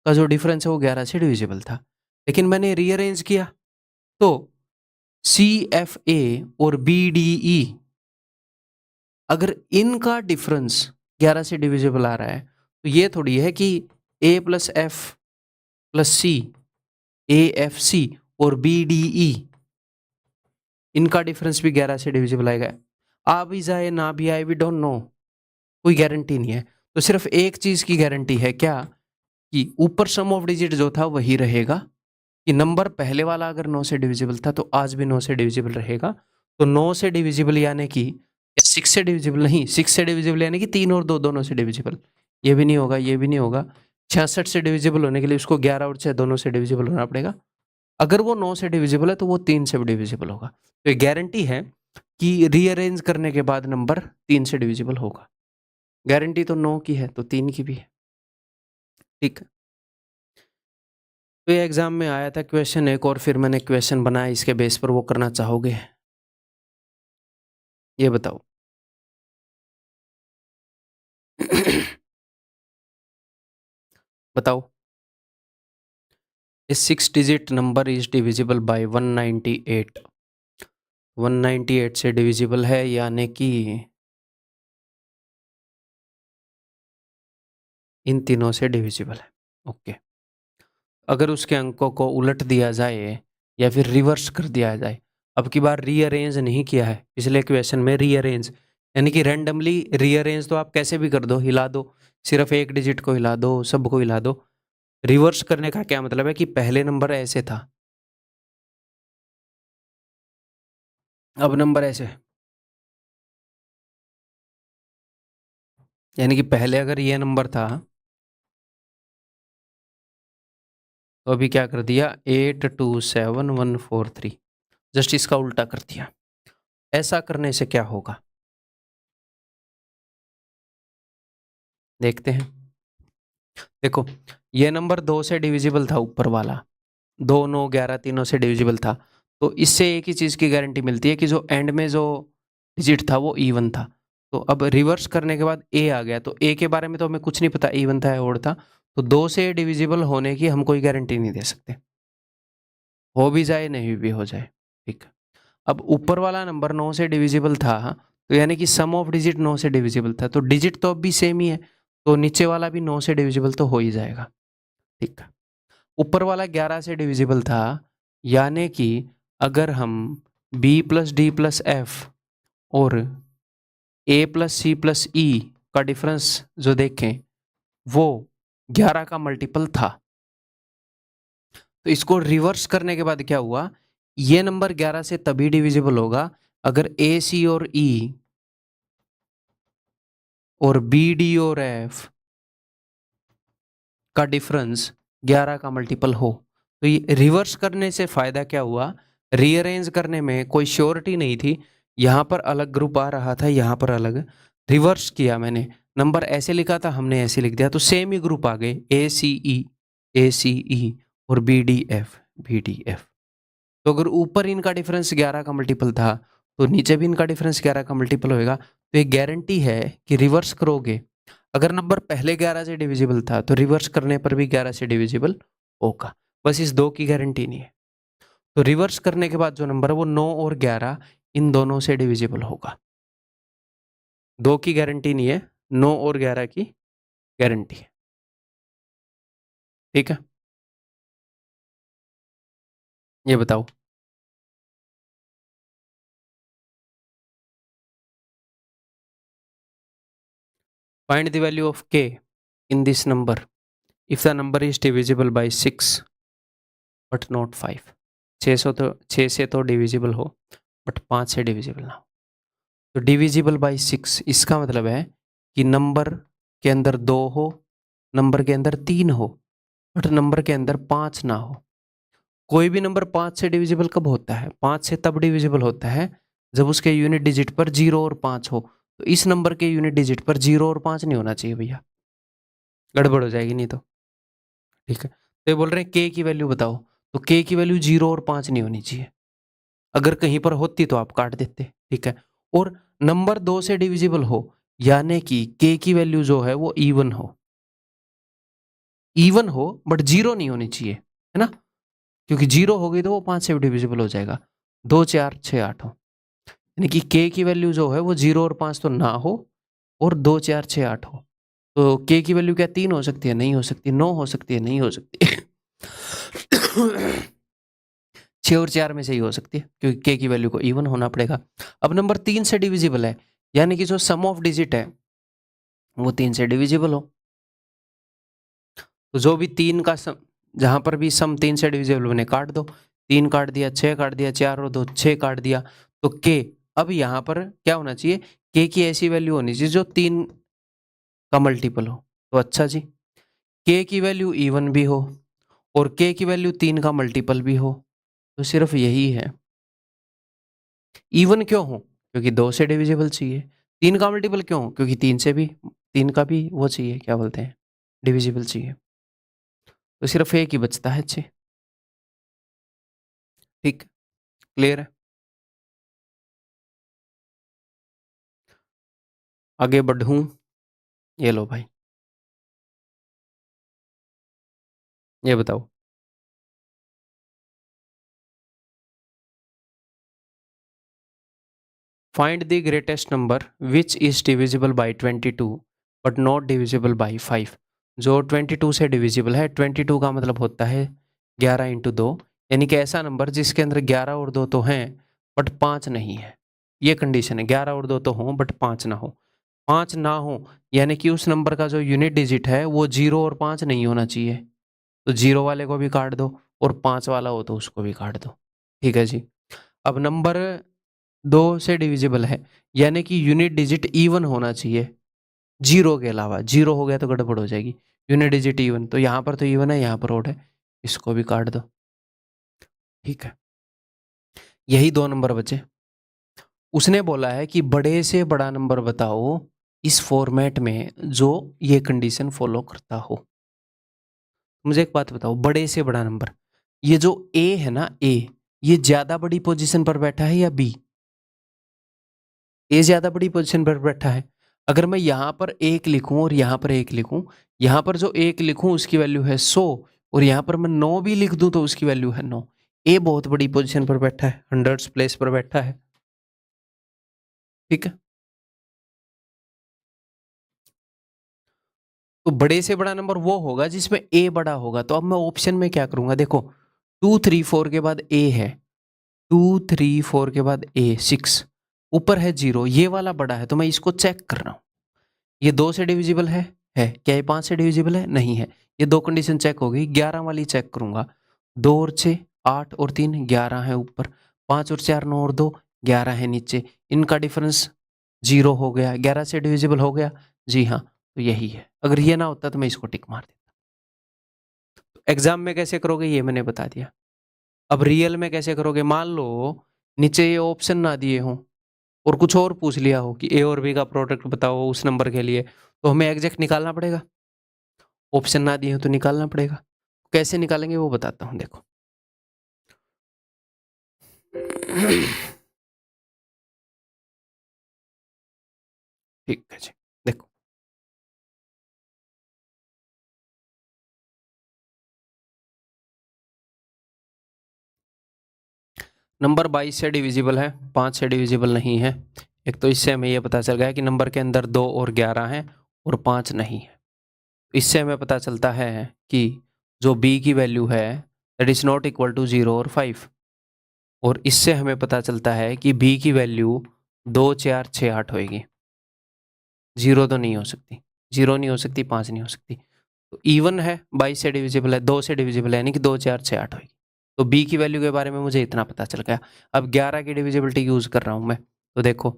का जो डिफरेंस है वो 11 से डिविजिबल था, लेकिन मैंने रीअरेंज किया तो सी एफ ए और बी डी ई, अगर इनका डिफरेंस 11 से डिविजिबल आ रहा है तो ये थोड़ी है कि A plus F plus C, A F C और बी डी ई, इनका डिफरेंस भी 11 से डिविजिबल आएगा, आ भी जाए ना भी आए, वी डोंट नो, कोई गारंटी नहीं है। तो सिर्फ एक चीज की गारंटी है, क्या, कि ऊपर सम ऑफ डिजिट जो था वही रहेगा, कि नंबर पहले वाला अगर 9 से डिविजिबल था तो आज भी 9 से डिविजिबल रहेगा। तो 9 से डिविजिबल यानी कि 6 से डिविजिबल नहीं, 6 से डिविजिबल यानी कि 3 और 2 दोनों से डिविजिबल, ये भी नहीं होगा, ये भी नहीं होगा। 66 से डिविजिबल होने के लिए उसको 11 और 6 दोनों से डिविजिबल होना पड़ेगा, अगर वो 9 से डिविजिबल है तो वो 3 से भी डिविजिबल होगा। तो ये गारंटी है कि रीअरेंज करने के बाद नंबर 3 से डिविजिबल होगा, गारंटी तो 9 की है तो 3 की भी है। ठीक है। तो ये एग्जाम में आया था क्वेश्चन एक, और फिर मैंने क्वेश्चन बनाया इसके बेस पर, वो करना चाहोगे? ये बताओ। बताओ। A 6 digit number is divisible bye 198। 198 से डिविजिबल है, यानी कि इन तीनों से डिविजिबल है। ओके। अगर उसके अंकों को उलट दिया जाए या फिर रिवर्स कर दिया जाए, अब की बार रीअरेंज नहीं किया है, पिछले क्वेश्चन में रीअरेंज यानी कि रैंडमली रीअरेंज तो आप कैसे भी कर दो, हिला दो, सिर्फ एक डिजिट को हिला दो, सबको हिला दो। रिवर्स करने का क्या मतलब है कि पहले नंबर ऐसे था, अब नंबर ऐसे, यानी कि पहले अगर ये नंबर था तो अभी क्या कर दिया, 827143, जस्ट इसका उल्टा कर दिया। ऐसा करने से क्या होगा, देखते हैं। देखो, ये नंबर 2 से डिविजिबल था, ऊपर वाला 2, 9, 11 तीनों से डिविजिबल था। तो इससे एक ही चीज़ की गारंटी मिलती है कि जो एंड में जो डिजिट था वो इवन था। तो अब रिवर्स करने के बाद ए आ गया, तो ए के बारे में तो हमें कुछ नहीं पता, इवन था या ओड था। तो 2 से डिविजिबल होने की हम कोई गारंटी नहीं दे सकते, हो भी जाए नहीं भी हो जाए। ठीक है। अब ऊपर वाला नंबर 9 से डिविजिबल था, तो यानी कि सम ऑफ डिजिट 9 से डिविजिबल था, तो डिजिट तो अब भी सेम ही है, तो नीचे वाला भी 9 से डिविजिबल तो हो ही जाएगा। ठीक है। ऊपर वाला 11 से डिविजिबल था, यानी कि अगर हम b plus D plus F और a प्लस सी प्लस ई का डिफरेंस जो देखें वो 11 का मल्टीपल था, तो इसको रिवर्स करने के बाद क्या हुआ, ये नंबर 11 से तभी डिविजिबल होगा अगर ए सी और ई और बी डी और एफ का डिफरेंस 11 का मल्टीपल हो। तो ये रिवर्स करने से फायदा क्या हुआ, रीअरेंज करने में कोई श्योरिटी नहीं थी, यहां पर अलग ग्रुप आ रहा था, यहां पर अलग, रिवर्स किया मैंने, नंबर ऐसे लिखा था हमने ऐसे लिख दिया, तो सेम ही ग्रुप आ गए, ए सी ई और बी डी एफ। तो अगर ऊपर इनका डिफरेंस 11 का मल्टीपल था तो नीचे भी इनका डिफरेंस 11 का मल्टीपल होएगा। तो एक गारंटी है कि रिवर्स करोगे, अगर नंबर पहले 11 से डिविजिबल था तो रिवर्स करने पर भी 11 से डिविजिबल होगा, बस इस दो की गारंटी नहीं है। तो रिवर्स करने के बाद जो नंबर है वो 9 और 11 इन दोनों से डिविजिबल होगा, दो की गारंटी नहीं है, 9 और 11 की गारंटी है। ठीक है, ये बताओ। Find the value of k in this number if the number is divisible bye 6 but not 5। 6 से तो डिविजिबल हो बट 5 से डिविजिबल ना हो। तो डिविजिबल बाय 6 इसका मतलब है कि नंबर के अंदर 2 हो, नंबर के अंदर 3 हो, बट नंबर के अंदर 5 ना हो। कोई भी नंबर 5 से डिविजिबल कब होता है, 5 से तब डिविजिबल होता है जब उसके यूनिट डिजिट पर 0 और 5 हो। तो इस नंबर के यूनिट डिजिट पर 0 और 5 नहीं होना चाहिए भैया, गड़बड़ हो जाएगी नहीं तो। ठीक है, तो ये बोल रहे हैं के की वैल्यू बताओ, तो के की वैल्यू 0 और 5 नहीं होनी चाहिए, अगर कहीं पर होती तो आप काट देते। ठीक है, और नंबर 2 से डिविजिबल हो, यानी कि के की वैल्यू जो है वो इवन हो, इवन हो बट 0 नहीं होनी चाहिए, है ना, क्योंकि 0 हो गई तो वो 5 से डिविजिबल हो जाएगा। 2 4 6 8 हो, यानी कि के की वैल्यू जो है वो 0 और 5 तो ना हो, और 2 4 6 8 हो। तो के की वैल्यू क्या 3 हो सकती है, नहीं हो सकती, 9 हो सकती है, नहीं हो सकती। 6 और 4 में से ही हो सकती है, क्योंकि के की वैल्यू को इवन होना पड़ेगा। अब नंबर 3 से डिविजिबल है, यानी कि जो सम ऑफ डिजिट है वो 3 से डिविजिबल हो। तो जो भी 3 का सम, जहां पर भी सम 3 से डिविजिबल बने काट दो, 3 काट दिया, 6 काट दिया, 4 और 2 6 काट दिया, तो के, अब यहां पर क्या होना चाहिए, के की ऐसी वैल्यू होनी चाहिए जो 3 का मल्टीपल हो। तो अच्छा जी, के की वैल्यू इवन भी हो और के की वैल्यू 3 का मल्टीपल भी हो, तो सिर्फ यही है। इवन क्यों हो, क्योंकि 2 से डिविजिबल चाहिए। 3 का मल्टीपल क्यों, क्योंकि 3 से भी, 3 का भी वो चाहिए, क्या बोलते हैं, डिविजिबल चाहिए। तो सिर्फ एक ही बचता है 6। ठीक, क्लियर है। आगे बढ़ूं, ये लो भाई, ये बताओ। Find the greatest number which is divisible by 22 but not divisible by 5। जो 22 से डिविजिबल है, 22 का मतलब होता है 11 इंटू 2, यानी कि ऐसा नंबर जिसके अंदर 11 और 2 तो हैं बट 5 नहीं है। ये कंडीशन है, 11 और 2 तो हों बट 5 ना हो। 5 ना हो यानी कि उस नंबर का जो यूनिट डिजिट है वो 0 और 5 नहीं होना चाहिए। तो 0 वाले को भी काट दो और 5 वाला हो तो उसको भी काट दो। ठीक है जी। अब नंबर 2 से डिविजिबल है यानी कि यूनिट डिजिट इवन होना चाहिए 0 के अलावा। 0 हो गया तो गड़बड़ हो जाएगी। यूनिट डिजिट इवन, तो यहाँ पर तो इवन है, यहाँ पर ओड है, इसको भी काट दो। ठीक है, यही 2 नंबर बचे। उसने बोला है कि बड़े से बड़ा नंबर बताओ इस फॉर्मेट में जो ये कंडीशन फॉलो करता हो। मुझे एक बात बताओ, बड़े से बड़ा नंबर, ये जो ए है ना, ए, ये ज्यादा बड़ी पोजीशन पर बैठा है या बी? ए ज्यादा बड़ी पोजीशन पर बैठा है। अगर मैं यहां पर 1 लिखूं और यहां पर 1 लिखूं, यहां पर जो 1 लिखूं उसकी वैल्यू है 100 और यहां पर मैं 9 भी लिख दूं तो उसकी वैल्यू है 9। ए बहुत बड़ी पोजीशन पर बैठा है, हंड्रेड्स प्लेस पर बैठा है। ठीक है, तो बड़े से बड़ा नंबर वो होगा जिसमें ए बड़ा होगा। तो अब मैं ऑप्शन में क्या करूंगा, देखो 2 3 4 के बाद ए है, 2 3 4 के बाद ए 6, ऊपर है 0, ये वाला बड़ा है तो मैं इसको चेक कर रहा हूं। ये 2 से डिविजिबल है क्या? ये 5 से डिविजिबल है? नहीं है। ये 2 कंडीशन चेक हो गई। 11 वाली चेक करूंगा। 2 और 6 8 और 3 11 है ऊपर, 5 और 4 9 और 2 11 है नीचे, इनका डिफरेंस 0 हो गया। 11 से डिविजिबल हो गया, जी हाँ, तो यही है। अगर ये ना होता तो मैं इसको टिक मार देता। एग्जाम में कैसे करोगे ये मैंने बता दिया। अब रियल में कैसे करोगे, मान लो नीचे ये ऑप्शन ना दिए हों और कुछ और पूछ लिया हो कि ए और बी का प्रोडक्ट बताओ उस नंबर के लिए, तो हमें एग्जैक्ट निकालना पड़ेगा। ऑप्शन ना दिए हो तो निकालना पड़ेगा। कैसे निकालेंगे वो बताता हूं, देखो। ठीक है जी, देखो नंबर 22 से डिविजिबल है, 5 से डिविजिबल नहीं है। एक तो इससे हमें यह पता चल गया कि नंबर के अंदर 2 और 11 है और 5 नहीं है। इससे हमें पता चलता है कि जो b की वैल्यू है that is not equal to 0 और 5। और इससे हमें पता चलता है कि b की वैल्यू 2 4 6 8 होएगी। 0 तो नहीं हो सकती, 0 नहीं हो सकती, 5 नहीं हो सकती। तो इवन है, 22 से डिविजिबल है, 2 से डिविजिबल है, यानी कि 2 4 6 8 होगी। तो बी की वैल्यू के बारे में मुझे इतना पता चल गया। अब 11 की डिविजिबिलिटी यूज कर रहा हूं मैं, तो देखो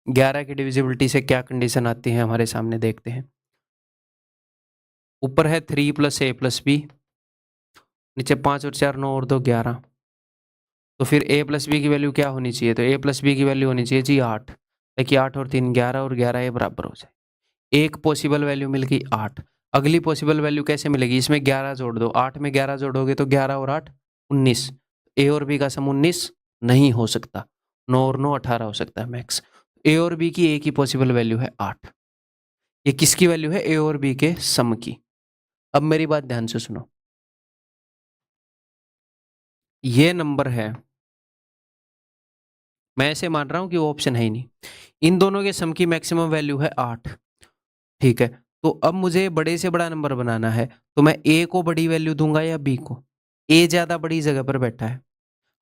11 की डिविजिबिलिटी से क्या कंडीशन आती है हमारे सामने, देखते हैं। ऊपर है 3 प्लस ए प्लस बी, नीचे 5 और 4 9 और 2 11। तो फिर ए प्लस बी की वैल्यू क्या होनी चाहिए, तो ए प्लस बी की वैल्यू होनी चाहिए जी 8। देखिए 8 और 3 11 और 11 ये बराबर हो जाए। एक पॉसिबल वैल्यू मिल गई 8। अगली पॉसिबल वैल्यू कैसे मिलेगी, इसमें 11 जोड़ दो, 8 में 11 जोड़ोगे तो 11 और 8 19। ए और बी का सम 19 नहीं हो सकता, 9 और 9 18 हो सकता है मैक्स। ए और बी की एक ही पॉसिबल वैल्यू है 8। ये किसकी वैल्यू है, ए और बी के सम की। अब मेरी बात ध्यान से सुनो, ये नंबर है, मैं ऐसे मान रहा हूं कि वो ऑप्शन है ही नहीं। इन दोनों के सम की मैक्सिमम वैल्यू है 8। ठीक है, तो अब मुझे बड़े से बड़ा नंबर बनाना है, तो मैं ए को बड़ी वैल्यू दूंगा या बी को? ए ज्यादा बड़ी जगह पर बैठा है,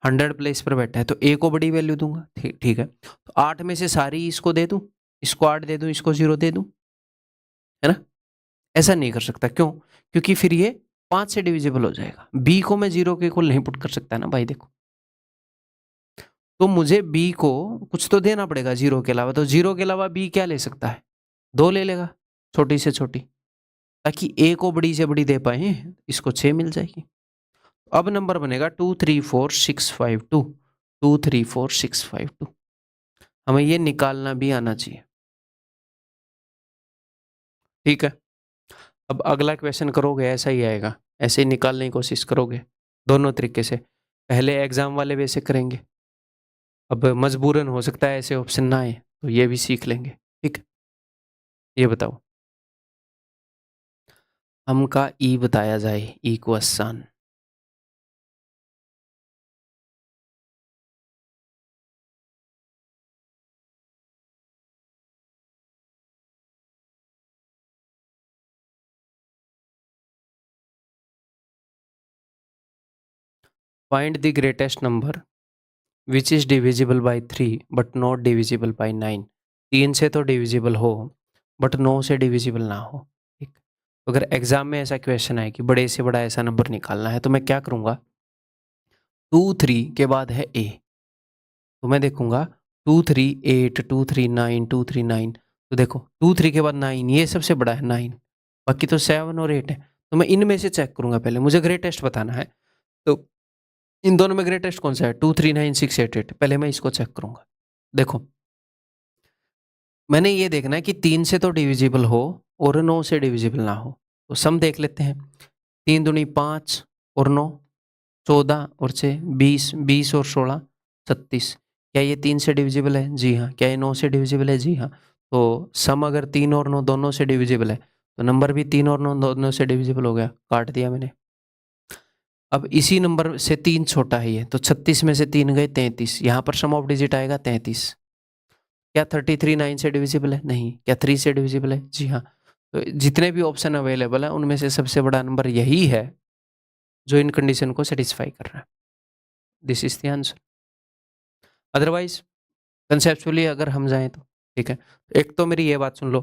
100 प्लेस पर बैठा है, तो ए को बड़ी वैल्यू दूंगा। ठीक है, तो 8 में से सारी इसको दे दूं, इसको 8 दे दूं, इसको 0 दे दूं, है ना? ऐसा नहीं कर सकता, क्यों? क्योंकि फिर ये 5 से डिविजिबल हो जाएगा। बी को मैं 0 के इक्वल नहीं पुट कर सकता ना भाई, देखो। तो मुझे बी को कुछ तो देना पड़ेगा 0 के अलावा। तो 0 के अलावा बी क्या ले सकता है, 2 ले लेगा, छोटी से छोटी, ताकि ए को बड़ी से बड़ी दे पाए, इसको 6 मिल जाएगी। अब नंबर बनेगा 2 3 4 6 5 2, 2 3 4 6 5 2। हमें ये निकालना भी आना चाहिए। ठीक है। अब अगला क्वेश्चन करोगे ऐसा ही आएगा, ऐसे ही निकालने की कोशिश करोगे दोनों तरीके से। पहले एग्जाम वाले वे से करेंगे, अब मजबूरन हो सकता है ऐसे ऑप्शन ना आए तो ये भी सीख लेंगे। ठीक है, ये बताओ हम का ई बताया जाए, E question. Find the greatest number which is divisible by 3 but not divisible by 9। 3 से तो डिविजिबल हो बट 9 से डिविजिबल ना हो। ठीक, तो अगर एग्जाम में ऐसा क्वेश्चन है कि बड़े से बड़ा ऐसा नंबर निकालना है तो मैं क्या करूंगा, 2 3 के बाद है ए, तो मैं देखूंगा 2 3 8 2 3 9 2 3 9। तो देखो 2 3 के बाद 9, ये सबसे बड़ा है 9, बाकी तो 7 और 8 है। तो मैं इनमें से चेक करूंगा, पहले मुझे ग्रेटेस्ट बताना है। तो इन दोनों में ग्रेटेस्ट कौन सा है, 2 3 9 6 8 8, पहले मैं इसको चेक करूंगा। देखो मैंने ये देखना है कि 3 से तो डिविजिबल हो और 9 से डिविजिबल ना हो। तो सम देख लेते हैं, 3 दूनी 5 और 9 14 और 6 20, 20 और 16 36। क्या ये 3 से डिविजिबल है? जी हाँ। क्या ये 9 से डिविजिबल है? जी हाँ। तो सम अगर 3 और 9 दोनों से डिविजिबल है तो नंबर भी 3 और 9 दोनों से डिविजिबल हो गया, काट दिया मैंने। अब इसी नंबर से 3 छोटा है ये, तो 36 में से 3 गए 33, यहाँ पर सम ऑफ डिजिट आएगा 33। क्या 33 9 से डिविजिबल है? नहीं। क्या 3 से डिविजिबल है? जी हाँ। तो जितने भी ऑप्शन अवेलेबल है उनमें से सबसे बड़ा नंबर यही है जो इन कंडीशन को सेटिस्फाई कर रहा है। This is the answer. Otherwise conceptually अगर हम जाएं तो ठीक है, एक तो मेरी ये बात सुन लो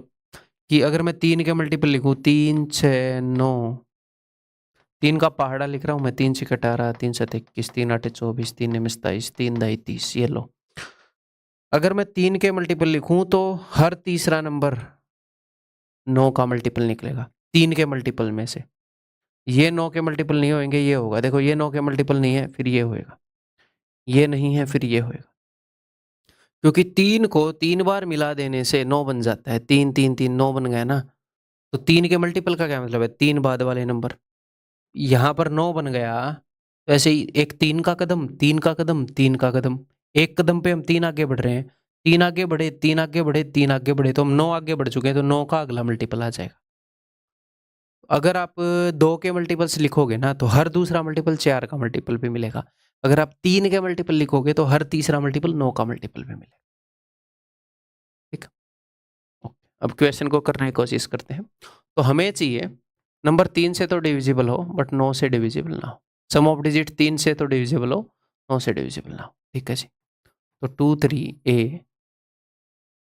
कि अगर मैं 3 के मल्टीपल लिखूं, 3 6 9, 3 का पहाड़ा लिख रहा हूं मैं, 3 6 18, 3 7 21, 3 8 24, 3 9 27, 3 ढाई 30, ये लो। अगर मैं 3 के मल्टीपल लिखूं तो हर तीसरा नंबर 9 का मल्टीपल निकलेगा 3 के मल्टीपल में से। ये 9 के मल्टीपल नहीं होंगे, ये होगा। देखो ये 9 के मल्टीपल नहीं है, फिर ये होएगा। ये नहीं है, फिर ये होएगा। क्योंकि 3 को 3 बार मिला देने से 9 बन जाता है। 3 3 3 9 बन गया ना। तो 3 के मल्टीपल का क्या मतलब है, 3 बाद वाले नंबर। यहाँ पर 9 बन गया, तो ऐसे ही एक 3 का कदम, 3 का कदम, 3 का कदम, एक कदम पे हम 3 आगे बढ़ रहे हैं। 3 आगे बढ़े, 3 आगे बढ़े, 3 आगे बढ़े, तो हम 9 आगे बढ़ चुके हैं, तो 9 का अगला मल्टीपल आ जाएगा। अगर आप 2 के मल्टीपल्स लिखोगे ना तो हर दूसरा मल्टीपल 4 का मल्टीपल भी मिलेगा। अगर आप 3 के मल्टीपल लिखोगे तो हर तीसरा मल्टीपल 9 का मल्टीपल भी मिलेगा। ठीक, ओके। अब क्वेश्चन को करने की कोशिश करते हैं। तो हमें चाहिए नंबर 3 से तो डिविजिबल हो बट 9 से डिविजिबल ना हो। सम ऑफ डिजिट 3 से तो डिविजिबल हो, 9 से डिविजिबल ना हो। ठीक है जी। तो 2 3 ए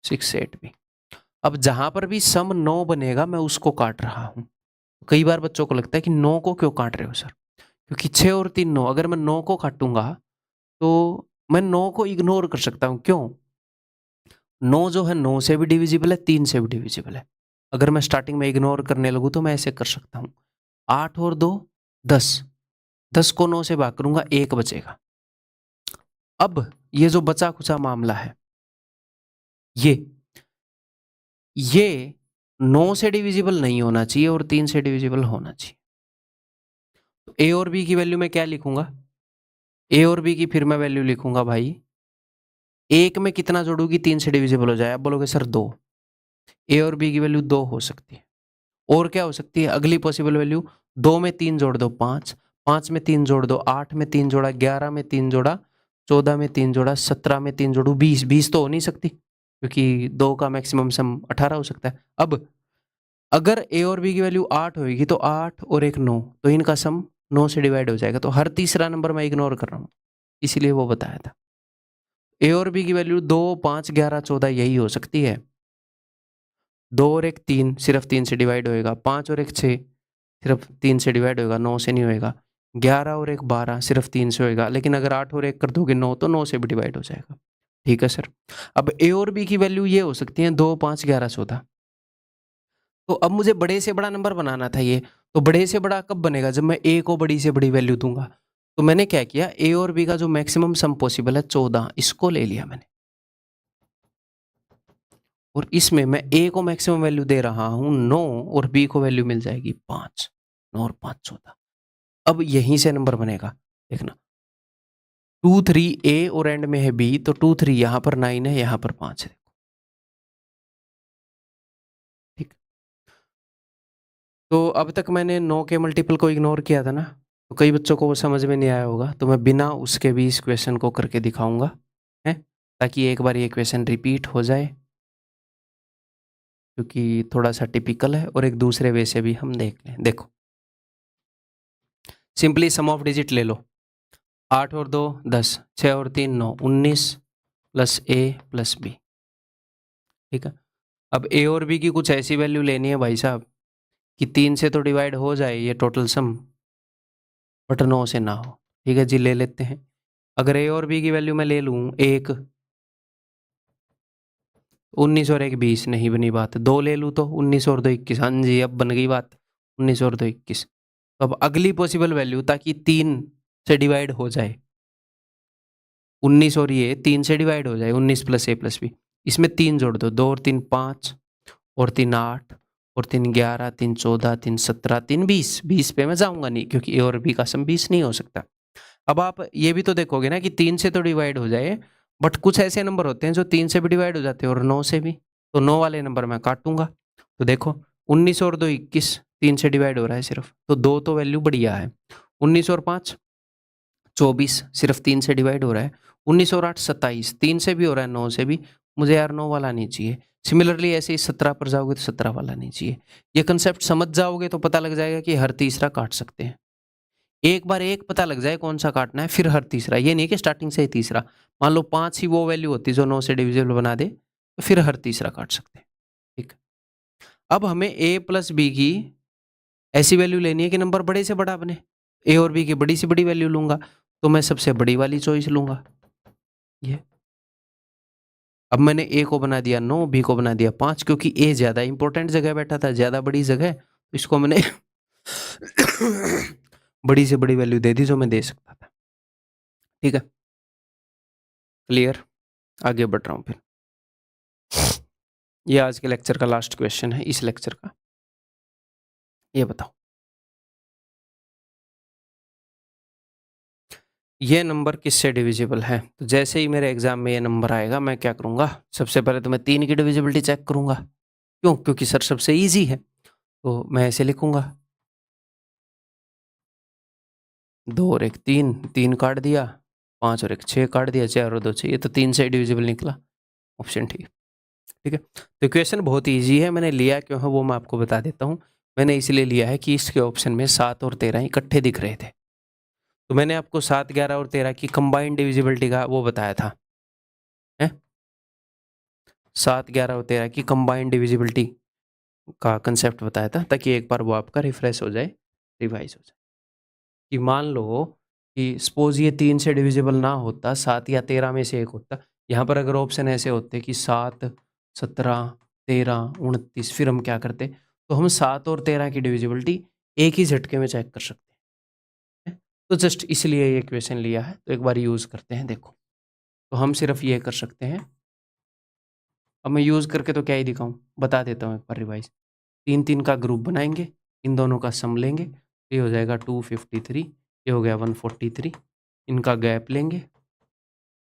6 8 बी। अब जहां पर भी सम 9 बनेगा मैं उसको काट रहा हूं। कई बार बच्चों को लगता है कि 9 को क्यों काट रहे हो सर, क्योंकि 6 और 3 9, अगर मैं 9 को काटूंगा तो मैं 9 को इग्नोर कर सकता हूं। क्यों? 9 जो है 9 से भी डिविजिबल है, 3 से भी डिविजिबल है। अगर मैं स्टार्टिंग में इग्नोर करने लगूँ तो मैं ऐसे कर सकता हूँ, 8 और 2 10, 10 को 9 से भाग करूंगा, 1 बचेगा। अब ये जो बचा खुचा मामला है, ये 9 से डिविजिबल नहीं होना चाहिए और 3 से डिविजिबल होना चाहिए। तो ए और बी की वैल्यू मैं क्या लिखूंगा, ए और बी की फिर मैं वैल्यू लिखूंगा भाई, 1 में कितना जोड़ूंगी 3 से डिविजिबल हो जाए। आप बोलोगे सर 2, ए और बी की वैल्यू 2 हो सकती है। और क्या हो सकती है अगली पॉसिबल वैल्यू, 2 में 3 जोड़ दो 5, 5 में 3 जोड़ दो 8 में 3 जोड़ा 11 में 3 जोड़ा 14 में 3 जोड़ा 17 में 3 जोड़ू 20, 20 तो हो नहीं सकती क्योंकि 2 का मैक्सिमम सम 18 हो सकता है। अब अगर ए और बी की वैल्यू 8 होगी तो 8 और एक 9, तो इनका सम 9 से डिवाइड हो जाएगा। तो हर तीसरा नंबर मैं इग्नोर कर रहा हूँ, इसीलिए वो बताया था। ए और बी की वैल्यू 2 5 11 14 यही हो सकती है। 2 और एक 3, सिर्फ 3 से डिवाइड होएगा। 5 और एक 6, सिर्फ 3 से डिवाइड होएगा, 9 से नहीं होएगा। 11 और एक 12, सिर्फ 3 से होएगा। लेकिन अगर 8 और एक कर दोगे 9, तो 9 से भी डिवाइड हो जाएगा। ठीक है सर। अब ए और बी की वैल्यू ये हो सकती है 2 5 11 14। तो अब मुझे बड़े से बड़ा नंबर बनाना था ये, तो बड़े से बड़ा कब बनेगा, जब मैं ए को बड़ी से बड़ी वैल्यू दूंगा। तो मैंने क्या किया, ए और बी का जो मैक्सिमम सम पॉसिबल है 14, इसको ले लिया मैंने। और इसमें मैं a को मैक्सिमम वैल्यू दे रहा हूं 9 और b को वैल्यू मिल जाएगी 5। 9 और 5 14। अब यहीं से नंबर बनेगा, देखना 2 3 a और एंड में है b, तो 2 3 यहां पर 9 है, यहां पर 5 है। ठीक, तो अब तक मैंने 9 के मल्टीपल को इग्नोर किया था ना, तो कई बच्चों को वो समझ में नहीं आया होगा, तो मैं बिना उसके भी इस क्वेश्चन को करके दिखाऊंगा, है, ताकि एक बार ये क्वेश्चन रिपीट हो जाए, क्योंकि थोड़ा सा टिपिकल है और एक दूसरे वे से भी हम देख लें। देखो सिंपली सम ऑफ डिजिट ले लो, 8 और 2 10, 6 और 3 9, 19 प्लस a प्लस b। ठीक है, अब a और b की कुछ ऐसी वैल्यू लेनी है भाई साहब कि 3 से तो डिवाइड हो जाए ये टोटल सम, बट 9 से ना हो। ठीक है जी, ले लेते हैं। अगर a और b की वैल्यू मैं ले लूँ 1, 19 और 1 20, नहीं बनी बात। 2 ले लूँ तो 19 और 2 21, हाँ जी अब बन गई बात, 19 और 2 21। तो अब अगली पॉसिबल वैल्यू, ताकि 3 से डिवाइड हो जाए, 19 और ये 3 से डिवाइड हो जाए, 19 प्लस a प्लस b, इसमें 3 जोड़ दो, 2 और 3 5 और 3 8 और 3 11, 3 14, 3 17, 3 20। 20 पे मैं जाऊंगा नहीं, क्योंकि a और b का सम 20 नहीं हो सकता। अब आप ये भी तो देखोगे ना कि 3 से तो डिवाइड हो जाए, बट कुछ ऐसे नंबर होते हैं जो 3 से भी डिवाइड हो जाते हैं और 9 से भी, तो 9 वाले नंबर मैं काटूंगा। तो देखो 19 और 2 21, 3 से डिवाइड हो रहा है सिर्फ, तो 2 तो वैल्यू बढ़िया है। 19 और 5 24, सिर्फ 3 से डिवाइड हो रहा है। 19 और 8 27, 3 से भी हो रहा है 9 से भी, मुझे यार 9 वाला नहीं चाहिए। सिमिलरली ऐसे ही 17 पर जाओगे तो 17 वाला नहीं चाहिए। ये कंसेप्ट समझ जाओगे तो पता लग जाएगा कि हर तीसरा काट सकते हैं। एक बार एक पता लग जाए कौन सा काटना है, फिर हर तीसरा, ये नहीं कि स्टार्टिंग से ही तीसरा। मान लो 5 ही वो वैल्यू होती जो 9 से डिविजिबल बना दे, तो फिर हर तीसरा काट सकते हैं। ठीक, अब हमें a प्लस बी की ऐसी वैल्यू लेनी है कि नंबर बड़े से बड़ा बने। a और b की बड़ी से बड़ी वैल्यू लूंगा, तो मैं सबसे बड़ी वाली चॉइस लूंगा ये। अब मैंने a को बना दिया 9, b को बना दिया 5, क्योंकि a ज्यादा इंपॉर्टेंट जगह बैठा था, ज्यादा बड़ी जगह, तो इसको मैंने बड़ी से बड़ी वैल्यू दे दी जो मैं दे सकता था। ठीक है, क्लियर, आगे बढ़ रहा हूं फिर। ये आज के लेक्चर का लास्ट क्वेश्चन है, इस लेक्चर का। ये बताओ, ये नंबर किससे डिविजिबल है? तो जैसे ही मेरे एग्जाम में ये नंबर आएगा, मैं क्या करूंगा, सबसे पहले तो मैं 3 की डिविजिबिलिटी चेक करूंगा। क्यों? क्योंकि सर सबसे इजी है, तो मैं ऐसे लिखूंगा 2 और 1 3, 3 काट दिया, 5 और 1 6 काट दिया, 4 और 2 6, ये तो 3 से डिविजिबल निकला, ऑप्शन ठीक। ठीक है, तो क्वेश्चन बहुत ईजी है। मैंने लिया क्यों है वो मैं आपको बता देता हूँ। मैंने इसलिए लिया है कि इसके ऑप्शन में 7 और 13 इकट्ठे दिख रहे थे, तो मैंने आपको 7 11 और 13 की कंबाइंड डिविजिबिलिटी का वो बताया था, है 7 11 और 13 की कंबाइंड डिविजिबिलिटी का कंसेप्ट बताया था, ताकि एक बार वो आपका रिफ्रेश हो जाए, रिवाइज हो जाए। कि मान लो कि सपोज ये 3 से डिविजिबल ना होता, 7 या 13 में से एक होता। यहाँ पर अगर ऑप्शन ऐसे होते कि 7 17 13 29, फिर हम क्या करते, तो हम 7 और 13 की डिविजिबिलिटी एक ही झटके में चेक कर सकते हैं। तो जस्ट इसलिए ये क्वेश्चन लिया है, तो एक बार यूज करते हैं। देखो, तो हम सिर्फ ये कर सकते हैं। अब मैं यूज करके तो क्या ही दिखाऊं, बता देता हूँ एक बार रिवाइज। 3 3 का ग्रुप बनाएंगे, इन दोनों का सम लेंगे, ये हो जाएगा 253, ये हो गया 143, इनका गैप लेंगे,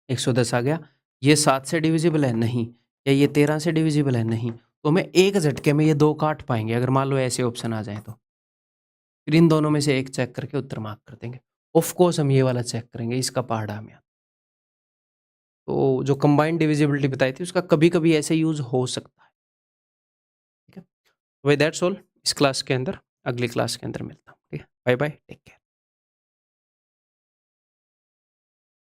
110 आ गया। ये 7 से डिविजिबल है? नहीं। या ये 13 से डिविजिबल है? नहीं। तो मैं एक झटके में ये 2 काट पाएंगे, अगर मान लो ऐसे ऑप्शन आ जाए तो। फिर इन दोनों में से एक चेक करके उत्तर मार्क कर देंगे। ऑफ कोर्स हम ये वाला चेक करेंगे, इसका पहाड़ा में। तो जो कंबाइंड डिविजिबिलिटी बताई थी उसका कभी कभी ऐसे यूज हो सकता है। ठीक है, दैट्स ऑल इस क्लास के अंदर। अगली क्लास के अंदर मिलता हूँ। ठीक है, बाय बाय, टेक केयर।